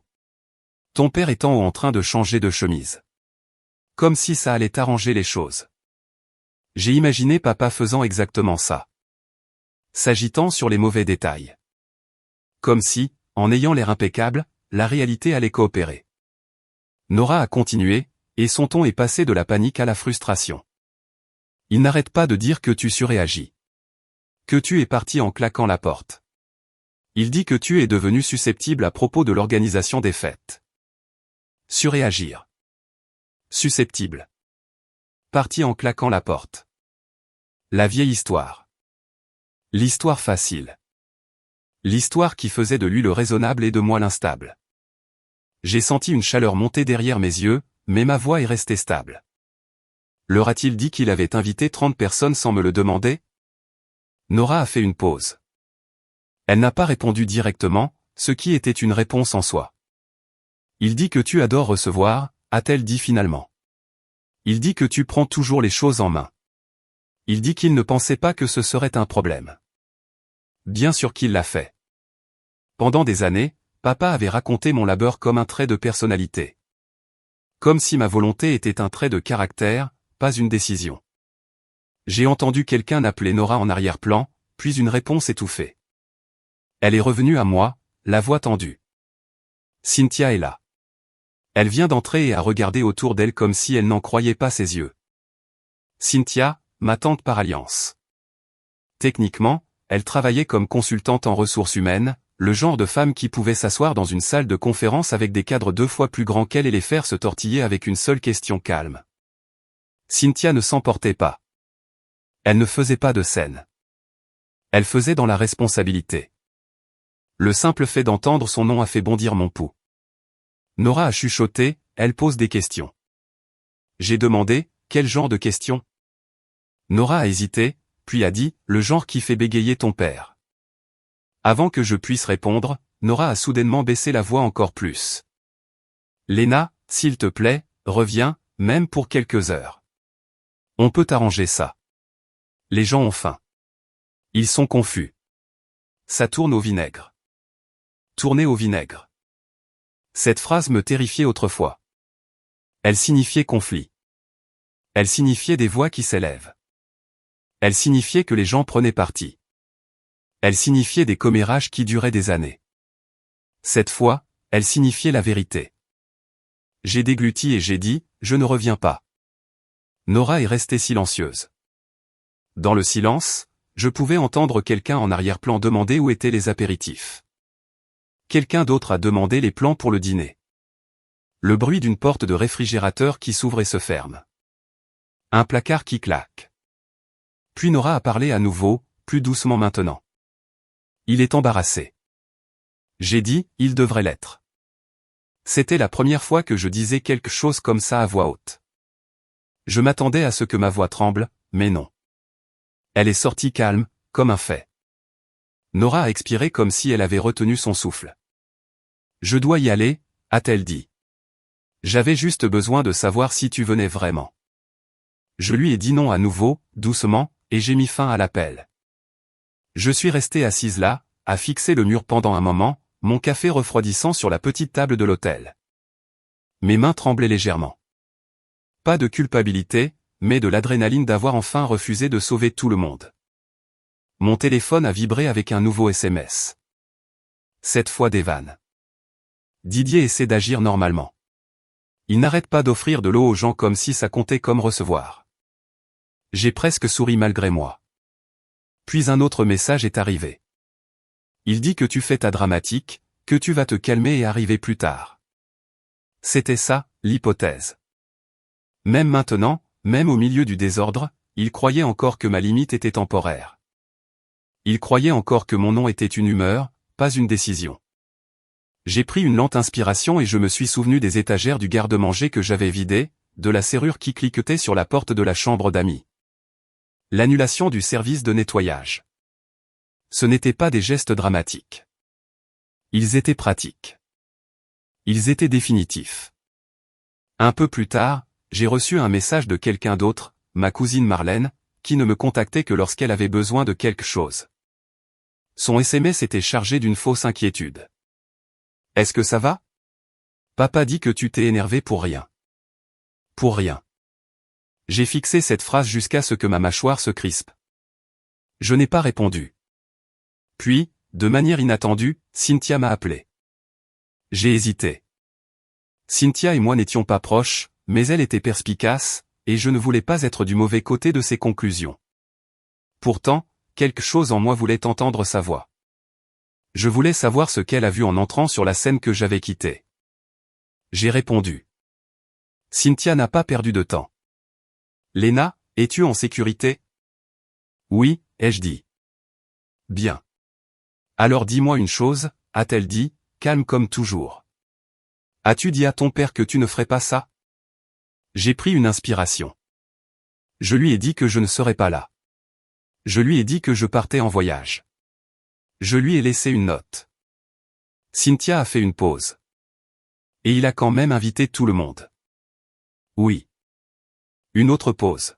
Ton père est en haut en train de changer de chemise. Comme si ça allait arranger les choses. J'ai imaginé papa faisant exactement ça. S'agitant sur les mauvais détails. Comme si, en ayant l'air impeccable, la réalité allait coopérer. Nora a continué, et son ton est passé de la panique à la frustration. Il n'arrête pas de dire que tu surréagis. Que tu es parti en claquant la porte. Il dit que tu es devenu susceptible à propos de l'organisation des fêtes. Surréagir. Susceptible. Parti en claquant la porte. La vieille histoire. L'histoire facile. L'histoire qui faisait de lui le raisonnable et de moi l'instable. J'ai senti une chaleur monter derrière mes yeux, mais ma voix est restée stable. Leur a-t-il dit qu'il avait invité 30 personnes sans me le demander ? Nora a fait une pause. Elle n'a pas répondu directement, ce qui était une réponse en soi. Il dit que tu adores recevoir, a-t-elle dit finalement. Il dit que tu prends toujours les choses en main. Il dit qu'il ne pensait pas que ce serait un problème. Bien sûr qu'il l'a fait. Pendant des années, papa avait raconté mon labeur comme un trait de personnalité. Comme si ma volonté était un trait de caractère, pas une décision. J'ai entendu quelqu'un appeler Nora en arrière-plan, puis une réponse étouffée. Elle est revenue à moi, la voix tendue. Cynthia est là. Elle vient d'entrer et a regardé autour d'elle comme si elle n'en croyait pas ses yeux. Cynthia, ma tante par alliance. Techniquement, elle travaillait comme consultante en ressources humaines, le genre de femme qui pouvait s'asseoir dans une salle de conférence avec des cadres 2 fois plus grands qu'elle et les faire se tortiller avec une seule question calme. Cynthia ne s'emportait pas. Elle ne faisait pas de scène. Elle faisait dans la responsabilité. Le simple fait d'entendre son nom a fait bondir mon pouls. Nora a chuchoté, elle pose des questions. J'ai demandé, quel genre de questions ? Nora a hésité, puis a dit, le genre qui fait bégayer ton père. Avant que je puisse répondre, Nora a soudainement baissé la voix encore plus. Léna, s'il te plaît, reviens, même pour quelques heures. On peut arranger ça. Les gens ont faim. Ils sont confus. Ça tourne au vinaigre. Tourner au vinaigre. Cette phrase me terrifiait autrefois. Elle signifiait conflit. Elle signifiait des voix qui s'élèvent. Elle signifiait que les gens prenaient parti. Elle signifiait des commérages qui duraient des années. Cette fois, elle signifiait la vérité. J'ai dégluti et j'ai dit, je ne reviens pas. Nora est restée silencieuse. Dans le silence, je pouvais entendre quelqu'un en arrière-plan demander où étaient les apéritifs. Quelqu'un d'autre a demandé les plans pour le dîner. Le bruit d'une porte de réfrigérateur qui s'ouvre et se ferme. Un placard qui claque. Puis Nora a parlé à nouveau, plus doucement maintenant. Il est embarrassé. J'ai dit, il devrait l'être. C'était la première fois que je disais quelque chose comme ça à voix haute. Je m'attendais à ce que ma voix tremble, mais non. Elle est sortie calme, comme un fait. Nora a expiré comme si elle avait retenu son souffle. Je dois y aller, a-t-elle dit. J'avais juste besoin de savoir si tu venais vraiment. Je lui ai dit non à nouveau, doucement, et j'ai mis fin à l'appel. Je suis restée assise là, à fixer le mur pendant un moment, mon café refroidissant sur la petite table de l'hôtel. Mes mains tremblaient légèrement. Pas de culpabilité, mais de l'adrénaline d'avoir enfin refusé de sauver tout le monde. Mon téléphone a vibré avec un nouveau SMS. Cette fois d'Evan. Didier essaie d'agir normalement. Il n'arrête pas d'offrir de l'eau aux gens comme si ça comptait comme recevoir. J'ai presque souri malgré moi. Puis un autre message est arrivé. Il dit que tu fais ta dramatique, que tu vas te calmer et arriver plus tard. C'était ça, l'hypothèse. Même maintenant, même au milieu du désordre, il croyait encore que ma limite était temporaire. Il croyait encore que mon nom était une humeur, pas une décision. J'ai pris une lente inspiration et je me suis souvenu des étagères du garde-manger que j'avais vidées, de la serrure qui cliquetait sur la porte de la chambre d'amis. L'annulation du service de nettoyage. Ce n'étaient pas des gestes dramatiques. Ils étaient pratiques. Ils étaient définitifs. Un peu plus tard, j'ai reçu un message de quelqu'un d'autre, ma cousine Marlène, qui ne me contactait que lorsqu'elle avait besoin de quelque chose. Son SMS était chargé d'une fausse inquiétude. Est-ce que ça va? Papa dit que tu t'es énervé pour rien. Pour rien. J'ai fixé cette phrase jusqu'à ce que ma mâchoire se crispe. Je n'ai pas répondu. Puis, de manière inattendue, Cynthia m'a appelé. J'ai hésité. Cynthia et moi n'étions pas proches, mais elle était perspicace, et je ne voulais pas être du mauvais côté de ses conclusions. Pourtant, quelque chose en moi voulait entendre sa voix. Je voulais savoir ce qu'elle a vu en entrant sur la scène que j'avais quittée. J'ai répondu. Cynthia n'a pas perdu de temps. Léna, es-tu en sécurité? Oui, ai-je dit. Bien. Alors dis-moi une chose, a-t-elle dit, calme comme toujours. As-tu dit à ton père que tu ne ferais pas ça? J'ai pris une inspiration. Je lui ai dit que je ne serais pas là. Je lui ai dit que je partais en voyage. Je lui ai laissé une note. Cynthia a fait une pause. Et il a quand même invité tout le monde. Oui. Une autre pause.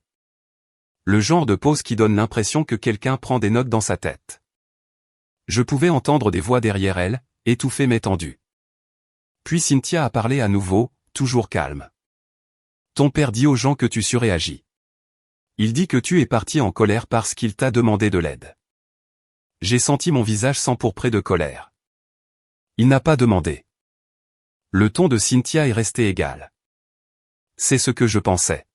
Le genre de pause qui donne l'impression que quelqu'un prend des notes dans sa tête. Je pouvais entendre des voix derrière elle, étouffées mais tendues. Puis Cynthia a parlé à nouveau, toujours calme. Ton père dit aux gens que tu surréagis. Il dit que tu es parti en colère parce qu'il t'a demandé de l'aide. J'ai senti mon visage s'empourprer de colère. Il n'a pas demandé. Le ton de Cynthia est resté égal. C'est ce que je pensais.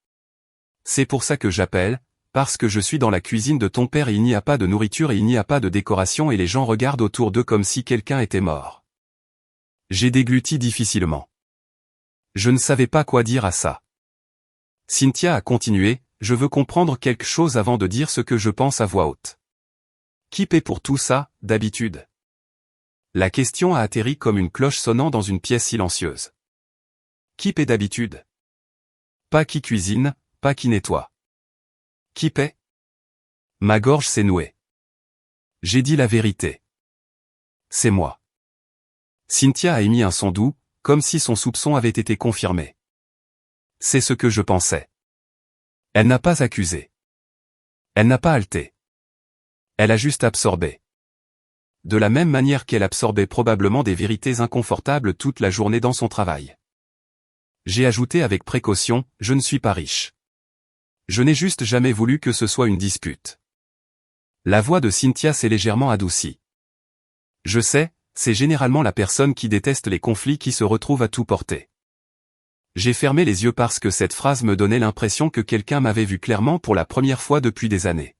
C'est pour ça que j'appelle, parce que je suis dans la cuisine de ton père et il n'y a pas de nourriture et il n'y a pas de décoration et les gens regardent autour d'eux comme si quelqu'un était mort. J'ai dégluti difficilement. Je ne savais pas quoi dire à ça. Cynthia a continué, je veux comprendre quelque chose avant de dire ce que je pense à voix haute. Qui paie pour tout ça, d'habitude? La question a atterri comme une cloche sonnant dans une pièce silencieuse. Qui paie d'habitude? Pas qui cuisine, pas qui nettoie. Qui paie? Ma gorge s'est nouée. J'ai dit la vérité. C'est moi. Cynthia a émis un son doux, comme si son soupçon avait été confirmé. C'est ce que je pensais. Elle n'a pas accusé. Elle n'a pas haleté. Elle a juste absorbé. De la même manière qu'elle absorbait probablement des vérités inconfortables toute la journée dans son travail. J'ai ajouté avec précaution, je ne suis pas riche. Je n'ai juste jamais voulu que ce soit une dispute. La voix de Cynthia s'est légèrement adoucie. Je sais, c'est généralement la personne qui déteste les conflits qui se retrouve à tout porter. J'ai fermé les yeux parce que cette phrase me donnait l'impression que quelqu'un m'avait vu clairement pour la première fois depuis des années.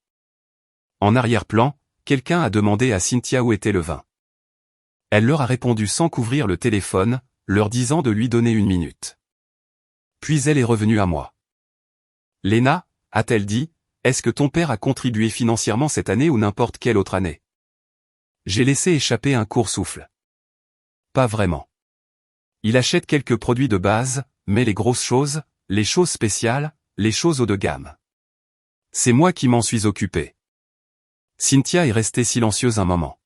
En arrière-plan, quelqu'un a demandé à Cynthia où était le vin. Elle leur a répondu sans couvrir le téléphone, leur disant de lui donner 1 minute. Puis elle est revenue à moi. Léna, a-t-elle dit, est-ce que ton père a contribué financièrement cette année ou n'importe quelle autre année? J'ai laissé échapper un court souffle. Pas vraiment. Il achète quelques produits de base, mais les grosses choses, les choses spéciales, les choses haut de gamme. C'est moi qui m'en suis occupé. Cynthia est restée silencieuse un moment.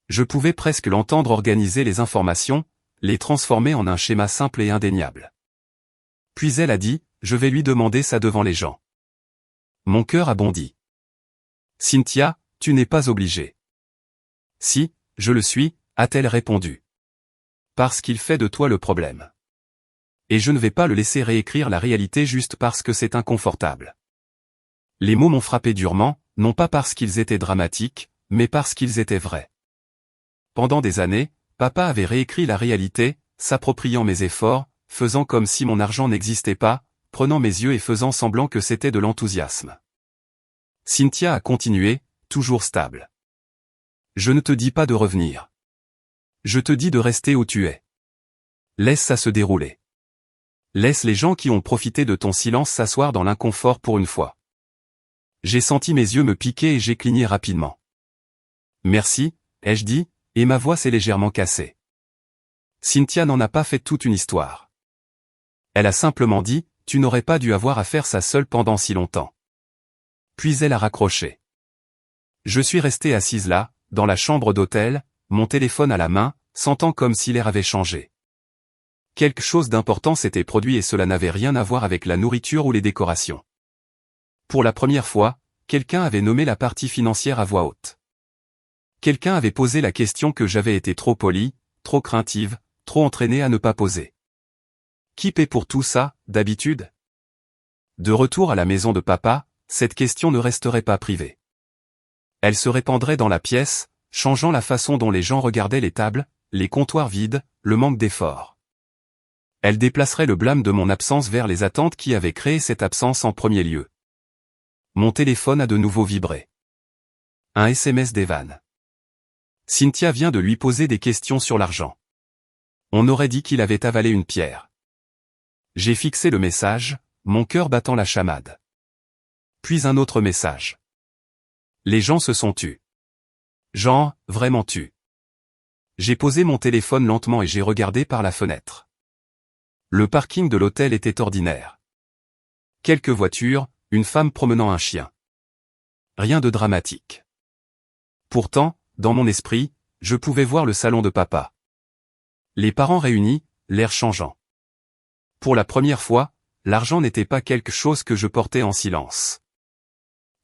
Je pouvais presque l'entendre organiser les informations, les transformer en un schéma simple et indéniable. Puis elle a dit, je vais lui demander ça devant les gens. Mon cœur a bondi. Cynthia, tu n'es pas obligée. Si, je le suis, a-t-elle répondu. Parce qu'il fait de toi le problème. Et je ne vais pas le laisser réécrire la réalité juste parce que c'est inconfortable. Les mots m'ont frappé durement, non pas parce qu'ils étaient dramatiques, mais parce qu'ils étaient vrais. Pendant des années, papa avait réécrit la réalité, s'appropriant mes efforts, faisant comme si mon argent n'existait pas, prenant mes yeux et faisant semblant que c'était de l'enthousiasme. Cynthia a continué, toujours stable. Je ne te dis pas de revenir. Je te dis de rester où tu es. Laisse ça se dérouler. Laisse les gens qui ont profité de ton silence s'asseoir dans l'inconfort pour une fois. J'ai senti mes yeux me piquer et j'ai cligné rapidement. Merci, ai-je dit, et ma voix s'est légèrement cassée. Cynthia n'en a pas fait toute une histoire. Elle a simplement dit, tu n'aurais pas dû avoir à faire ça seule pendant si longtemps. Puis elle a raccroché. Je suis resté assise là, dans la chambre d'hôtel, mon téléphone à la main, sentant comme si l'air avait changé. Quelque chose d'important s'était produit et cela n'avait rien à voir avec la nourriture ou les décorations. Pour la première fois, quelqu'un avait nommé la partie financière à voix haute. Quelqu'un avait posé la question que j'avais été trop polie, trop craintive, trop entraînée à ne pas poser. Qui paie pour tout ça, d'habitude? De retour à la maison de papa, cette question ne resterait pas privée. Elle se répandrait dans la pièce, changeant la façon dont les gens regardaient les tables, les comptoirs vides, le manque d'effort. Elle déplacerait le blâme de mon absence vers les attentes qui avaient créé cette absence en premier lieu. Mon téléphone a de nouveau vibré. Un SMS d'Evan. Cynthia vient de lui poser des questions sur l'argent. On aurait dit qu'il avait avalé une pierre. J'ai fixé le message, mon cœur battant la chamade. Puis un autre message. Les gens se sont tus. Genre, vraiment tus. J'ai posé mon téléphone lentement et j'ai regardé par la fenêtre. Le parking de l'hôtel était ordinaire. Quelques voitures, une femme promenant un chien. Rien de dramatique. Pourtant, dans mon esprit, je pouvais voir le salon de papa. Les parents réunis, l'air changeant. Pour la première fois, l'argent n'était pas quelque chose que je portais en silence.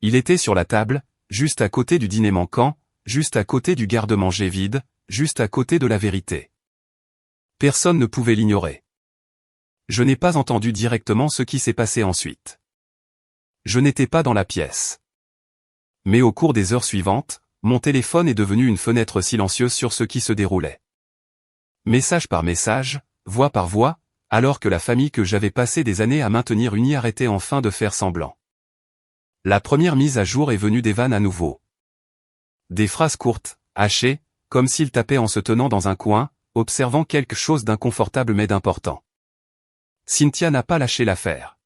Il était sur la table, juste à côté du dîner manquant, juste à côté du garde-manger vide, juste à côté de la vérité. Personne ne pouvait l'ignorer. Je n'ai pas entendu directement ce qui s'est passé ensuite. Je n'étais pas dans la pièce. Mais au cours des heures suivantes, mon téléphone est devenu une fenêtre silencieuse sur ce qui se déroulait. Message par message, voix par voix, alors que la famille que j'avais passé des années à maintenir unie arrêtait enfin de faire semblant. La première mise à jour est venue d'Evan à nouveau. Des phrases courtes, hachées, comme s'il tapait en se tenant dans un coin, observant quelque chose d'inconfortable mais d'important. Cynthia n'a pas lâché l'affaire.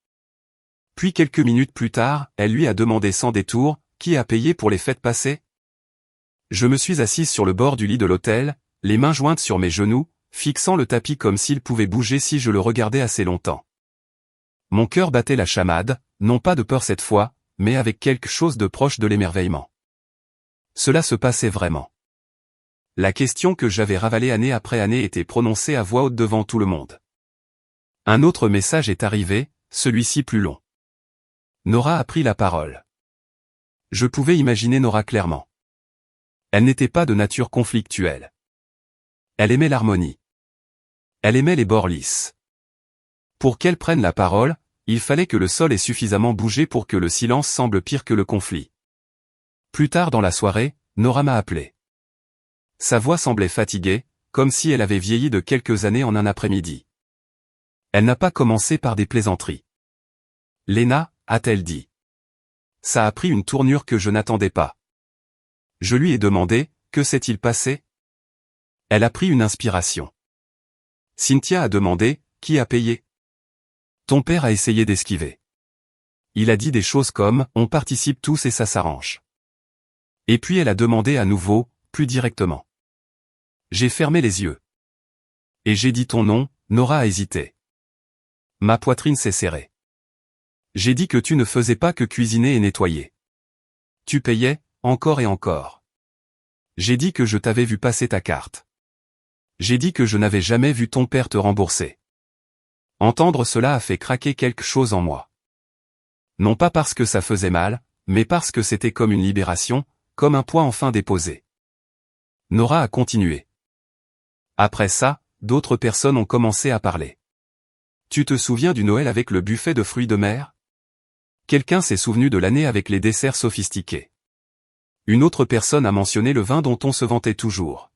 Puis quelques minutes plus tard, elle lui a demandé sans détour, qui a payé pour les fêtes passées? Je me suis assise sur le bord du lit de l'hôtel, les mains jointes sur mes genoux, fixant le tapis comme s'il pouvait bouger si je le regardais assez longtemps. Mon cœur battait la chamade, non pas de peur cette fois, mais avec quelque chose de proche de l'émerveillement. Cela se passait vraiment. La question que j'avais ravalée année après année était prononcée à voix haute devant tout le monde. Un autre message est arrivé, celui-ci plus long. Nora a pris la parole. Je pouvais imaginer Nora clairement. Elle n'était pas de nature conflictuelle. Elle aimait l'harmonie. Elle aimait les bords lisses. Pour qu'elle prenne la parole, il fallait que le sol ait suffisamment bougé pour que le silence semble pire que le conflit. Plus tard dans la soirée, Nora m'a appelé. Sa voix semblait fatiguée, comme si elle avait vieilli de quelques années en un après-midi. Elle n'a pas commencé par des plaisanteries. Léna, a-t-elle dit. Ça a pris une tournure que je n'attendais pas. Je lui ai demandé, que s'est-il passé? Elle a pris une inspiration. Cynthia a demandé, qui a payé? Ton père a essayé d'esquiver. Il a dit des choses comme, on participe tous et ça s'arrange. Et puis elle a demandé à nouveau, plus directement. J'ai fermé les yeux. Et j'ai dit ton nom, Nora a hésité. Ma poitrine s'est serrée. J'ai dit que tu ne faisais pas que cuisiner et nettoyer. Tu payais, encore et encore. J'ai dit que je t'avais vu passer ta carte. J'ai dit que je n'avais jamais vu ton père te rembourser. Entendre cela a fait craquer quelque chose en moi. Non pas parce que ça faisait mal, mais parce que c'était comme une libération, comme un poids enfin déposé. Nora a continué. Après ça, d'autres personnes ont commencé à parler. Tu te souviens du Noël avec le buffet de fruits de mer? Quelqu'un s'est souvenu de l'année avec les desserts sophistiqués. Une autre personne a mentionné le vin dont on se vantait toujours.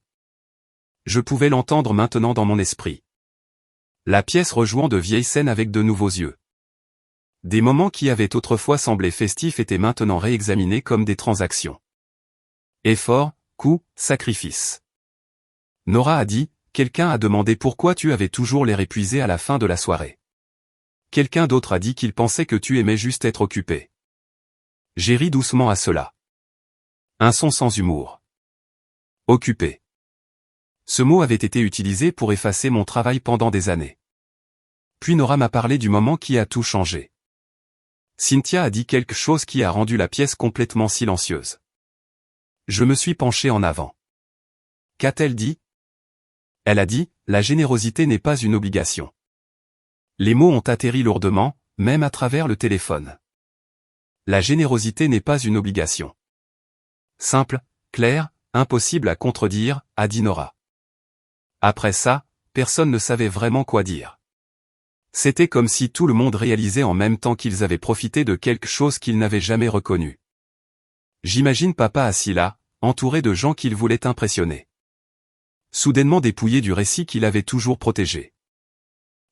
Je pouvais l'entendre maintenant dans mon esprit. La pièce rejouant de vieilles scènes avec de nouveaux yeux. Des moments qui avaient autrefois semblé festifs étaient maintenant réexaminés comme des transactions. Effort, coût, sacrifice. Nora a dit, quelqu'un a demandé pourquoi tu avais toujours l'air épuisé à la fin de la soirée. Quelqu'un d'autre a dit qu'il pensait que tu aimais juste être occupé. J'ai ri doucement à cela. Un son sans humour. Occupé. Ce mot avait été utilisé pour effacer mon travail pendant des années. Puis Nora m'a parlé du moment qui a tout changé. Cynthia a dit quelque chose qui a rendu la pièce complètement silencieuse. Je me suis penché en avant. Qu'a-t-elle dit? Elle a dit, la générosité n'est pas une obligation. Les mots ont atterri lourdement, même à travers le téléphone. La générosité n'est pas une obligation. Simple, clair, impossible à contredire, a dit Nora. Après ça, personne ne savait vraiment quoi dire. C'était comme si tout le monde réalisait en même temps qu'ils avaient profité de quelque chose qu'ils n'avaient jamais reconnu. J'imagine papa assis là, entouré de gens qu'il voulait impressionner. Soudainement dépouillé du récit qu'il avait toujours protégé.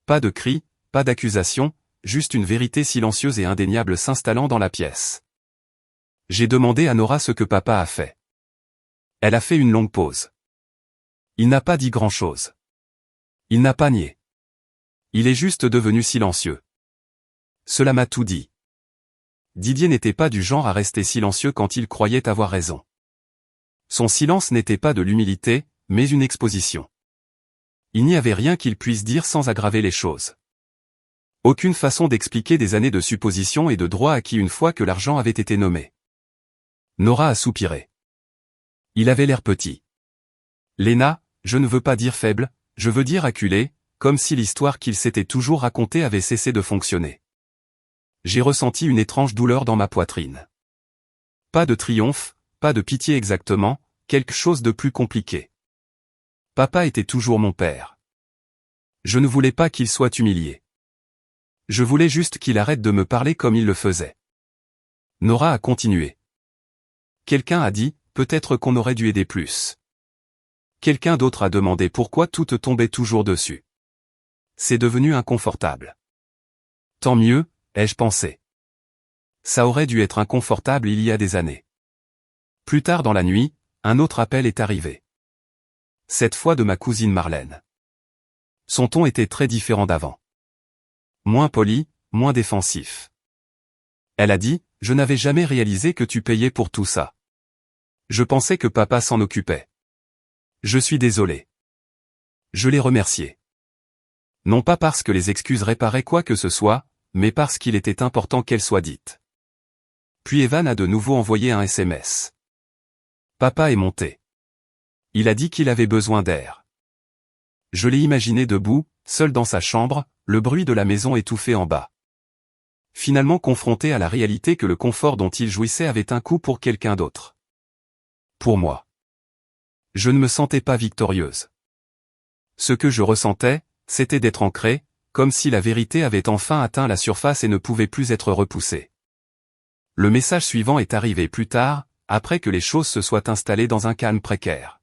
Pas de cris, pas d'accusation, juste une vérité silencieuse et indéniable s'installant dans la pièce. J'ai demandé à Nora ce que papa a fait. Elle a fait une longue pause. Il n'a pas dit grand-chose. Il n'a pas nié. Il est juste devenu silencieux. Cela m'a tout dit. Didier n'était pas du genre à rester silencieux quand il croyait avoir raison. Son silence n'était pas de l'humilité, mais une exposition. Il n'y avait rien qu'il puisse dire sans aggraver les choses. Aucune façon d'expliquer des années de suppositions et de droits acquis une fois que l'argent avait été nommé. Nora a soupiré. Il avait l'air petit. Léna, je ne veux pas dire faible, je veux dire acculé, comme si l'histoire qu'il s'était toujours racontée avait cessé de fonctionner. J'ai ressenti une étrange douleur dans ma poitrine. Pas de triomphe, pas de pitié exactement, quelque chose de plus compliqué. Papa était toujours mon père. Je ne voulais pas qu'il soit humilié. Je voulais juste qu'il arrête de me parler comme il le faisait. Nora a continué. Quelqu'un a dit, peut-être qu'on aurait dû aider plus. Quelqu'un d'autre a demandé pourquoi tout te tombait toujours dessus. C'est devenu inconfortable. Tant mieux, ai-je pensé. Ça aurait dû être inconfortable il y a des années. Plus tard dans la nuit, un autre appel est arrivé. Cette fois de ma cousine Marlène. Son ton était très différent d'avant. Moins poli, moins défensif. Elle a dit, je n'avais jamais réalisé que tu payais pour tout ça. Je pensais que papa s'en occupait. Je suis désolé. Je l'ai remercié. Non pas parce que les excuses réparaient quoi que ce soit, mais parce qu'il était important qu'elles soient dites. Puis Evan a de nouveau envoyé un SMS. Papa est monté. Il a dit qu'il avait besoin d'air. Je l'ai imaginé debout, seul dans sa chambre, le bruit de la maison étouffé en bas. Finalement confronté à la réalité que le confort dont il jouissait avait un coût pour quelqu'un d'autre. Pour moi. Je ne me sentais pas victorieuse. Ce que je ressentais, c'était d'être ancrée, comme si la vérité avait enfin atteint la surface et ne pouvait plus être repoussée. Le message suivant est arrivé plus tard, après que les choses se soient installées dans un calme précaire.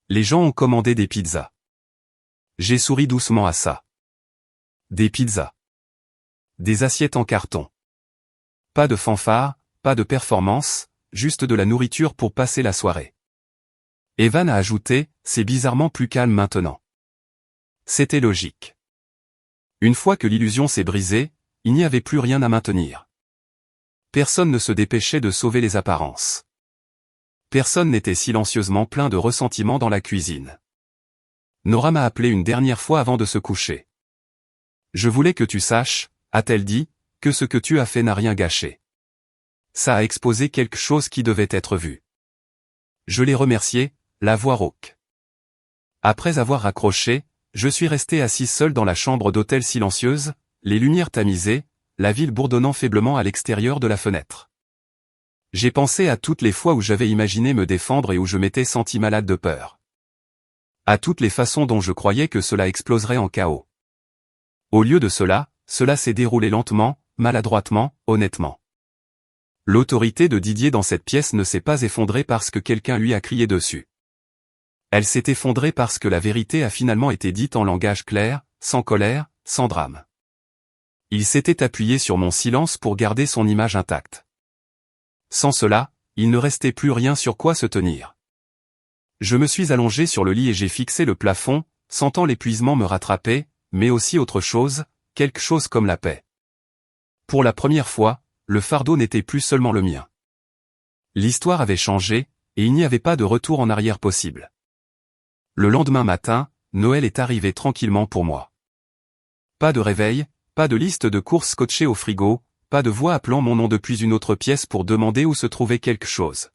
Les gens ont commandé des pizzas. J'ai souri doucement à ça. Des pizzas. Des assiettes en carton. Pas de fanfare, pas de performance, juste de la nourriture pour passer la soirée. Evan a ajouté, c'est bizarrement plus calme maintenant. C'était logique. Une fois que l'illusion s'est brisée, il n'y avait plus rien à maintenir. Personne ne se dépêchait de sauver les apparences. Personne n'était silencieusement plein de ressentiment dans la cuisine. Nora m'a appelé une dernière fois avant de se coucher. Je voulais que tu saches, a-t-elle dit, que ce que tu as fait n'a rien gâché. Ça a exposé quelque chose qui devait être vu. Je l'ai remercié, la voix rauque. Après avoir raccroché, je suis resté assis seul dans la chambre d'hôtel silencieuse, les lumières tamisées, la ville bourdonnant faiblement à l'extérieur de la fenêtre. J'ai pensé à toutes les fois où j'avais imaginé me défendre et où je m'étais senti malade de peur. À toutes les façons dont je croyais que cela exploserait en chaos. Au lieu de cela s'est déroulé lentement, maladroitement, honnêtement. L'autorité de Didier dans cette pièce ne s'est pas effondrée parce que quelqu'un lui a crié dessus. Elle s'est effondrée parce que la vérité a finalement été dite en langage clair, sans colère, sans drame. Il s'était appuyé sur mon silence pour garder son image intacte. Sans cela, il ne restait plus rien sur quoi se tenir. Je me suis allongé sur le lit et j'ai fixé le plafond, sentant l'épuisement me rattraper, mais aussi autre chose, quelque chose comme la paix. Pour la première fois, le fardeau n'était plus seulement le mien. L'histoire avait changé, et il n'y avait pas de retour en arrière possible. Le lendemain matin, Noël est arrivé tranquillement pour moi. Pas de réveil, pas de liste de courses scotchées au frigo, pas de voix appelant mon nom depuis une autre pièce pour demander où se trouvait quelque chose.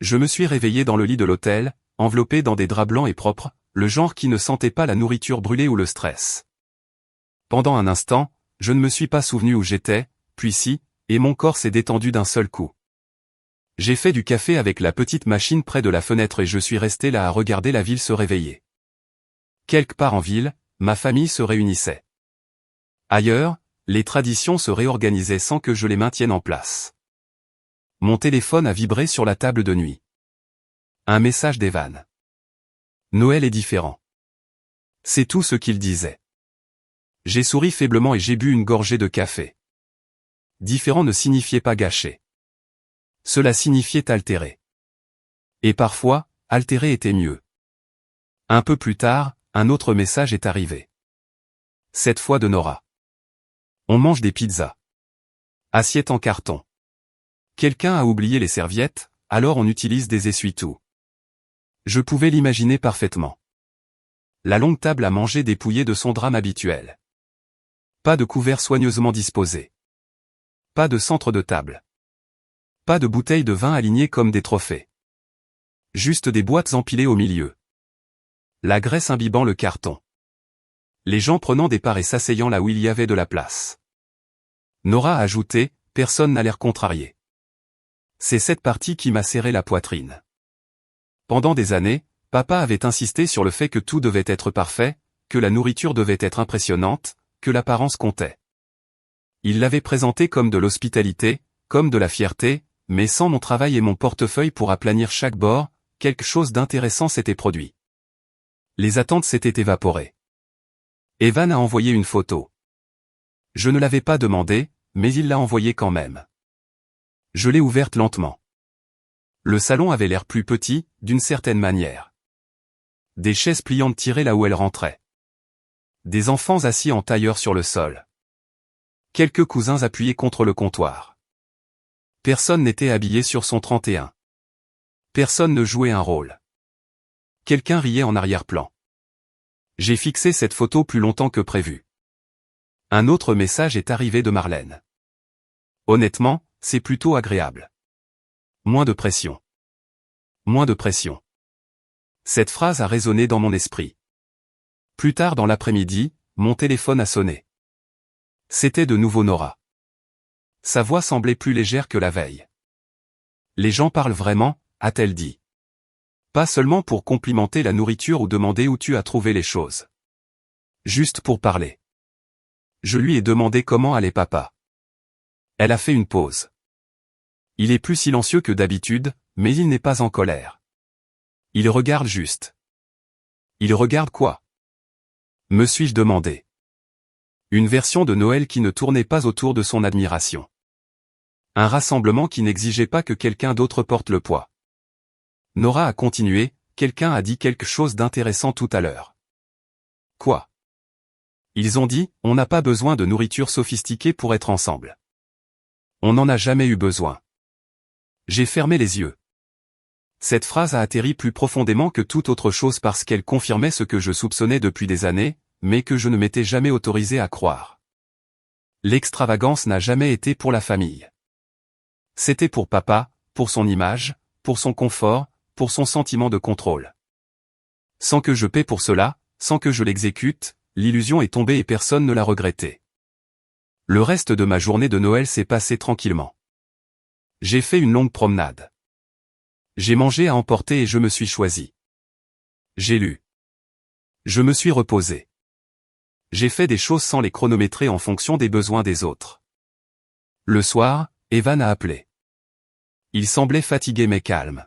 Je me suis réveillé dans le lit de l'hôtel, enveloppé dans des draps blancs et propres, le genre qui ne sentait pas la nourriture brûlée ou le stress. Pendant un instant, je ne me suis pas souvenu où j'étais, puis si, et mon corps s'est détendu d'un seul coup. J'ai fait du café avec la petite machine près de la fenêtre et je suis resté là à regarder la ville se réveiller. Quelque part en ville, ma famille se réunissait. Ailleurs, les traditions se réorganisaient sans que je les maintienne en place. Mon téléphone a vibré sur la table de nuit. Un message d'Evan. Noël est différent. C'est tout ce qu'il disait. J'ai souri faiblement et j'ai bu une gorgée de café. Différent ne signifiait pas gâché. Cela signifiait altéré. Et parfois, altéré était mieux. Un peu plus tard, un autre message est arrivé. Cette fois de Nora. On mange des pizzas. Assiette en carton. Quelqu'un a oublié les serviettes, alors on utilise des essuie-tout. Je pouvais l'imaginer parfaitement. La longue table à manger dépouillée de son drame habituel. Pas de couverts soigneusement disposés. Pas de centre de table. Pas de bouteilles de vin alignées comme des trophées. Juste des boîtes empilées au milieu. La graisse imbibant le carton. Les gens prenant des parts et s'asseyant là où il y avait de la place. Nora a ajouté, personne n'a l'air contrarié. C'est cette partie qui m'a serré la poitrine. Pendant des années, papa avait insisté sur le fait que tout devait être parfait, que la nourriture devait être impressionnante, que l'apparence comptait. Il l'avait présenté comme de l'hospitalité, comme de la fierté, mais sans mon travail et mon portefeuille pour aplanir chaque bord, quelque chose d'intéressant s'était produit. Les attentes s'étaient évaporées. Evan a envoyé une photo. Je ne l'avais pas demandé, mais il l'a envoyée quand même. Je l'ai ouverte lentement. Le salon avait l'air plus petit, d'une certaine manière. Des chaises pliantes tirées là où elles rentraient. Des enfants assis en tailleur sur le sol. Quelques cousins appuyés contre le comptoir. Personne n'était habillé sur son 31. Personne ne jouait un rôle. Quelqu'un riait en arrière-plan. J'ai fixé cette photo plus longtemps que prévu. Un autre message est arrivé de Marlène. Honnêtement, c'est plutôt agréable. Moins de pression. Moins de pression. Cette phrase a résonné dans mon esprit. Plus tard dans l'après-midi, mon téléphone a sonné. C'était de nouveau Nora. Sa voix semblait plus légère que la veille. Les gens parlent vraiment, a-t-elle dit. Pas seulement pour complimenter la nourriture ou demander où tu as trouvé les choses. Juste pour parler. Je lui ai demandé comment allait papa. Elle a fait une pause. Il est plus silencieux que d'habitude, mais il n'est pas en colère. Il regarde juste. Il regarde quoi? Me suis-je demandé. Une version de Noël qui ne tournait pas autour de son admiration. Un rassemblement qui n'exigeait pas que quelqu'un d'autre porte le poids. Nora a continué, quelqu'un a dit quelque chose d'intéressant tout à l'heure. Quoi? Ils ont dit, on n'a pas besoin de nourriture sophistiquée pour être ensemble. On n'en a jamais eu besoin. J'ai fermé les yeux. Cette phrase a atterri plus profondément que toute autre chose parce qu'elle confirmait ce que je soupçonnais depuis des années, mais que je ne m'étais jamais autorisé à croire. L'extravagance n'a jamais été pour la famille. C'était pour papa, pour son image, pour son confort, pour son sentiment de contrôle. Sans que je paie pour cela, sans que je l'exécute, l'illusion est tombée et personne ne l'a regretté. Le reste de ma journée de Noël s'est passé tranquillement. J'ai fait une longue promenade. J'ai mangé à emporter et je me suis choisi. J'ai lu. Je me suis reposé. J'ai fait des choses sans les chronométrer en fonction des besoins des autres. Le soir, Evan a appelé. Il semblait fatigué mais calme.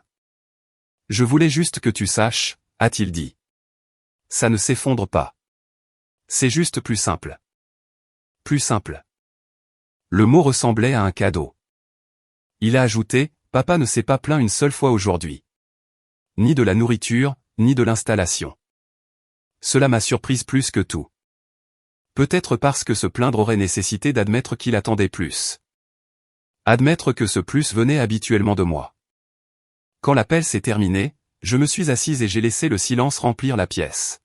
Je voulais juste que tu saches, a-t-il dit. Ça ne s'effondre pas. C'est juste plus simple. Plus simple. Le mot ressemblait à un cadeau. Il a ajouté, papa ne s'est pas plaint une seule fois aujourd'hui. Ni de la nourriture, ni de l'installation. Cela m'a surprise plus que tout. Peut-être parce que se plaindre aurait nécessité d'admettre qu'il attendait plus. Admettre que ce plus venait habituellement de moi. Quand l'appel s'est terminé, je me suis assise et j'ai laissé le silence remplir la pièce.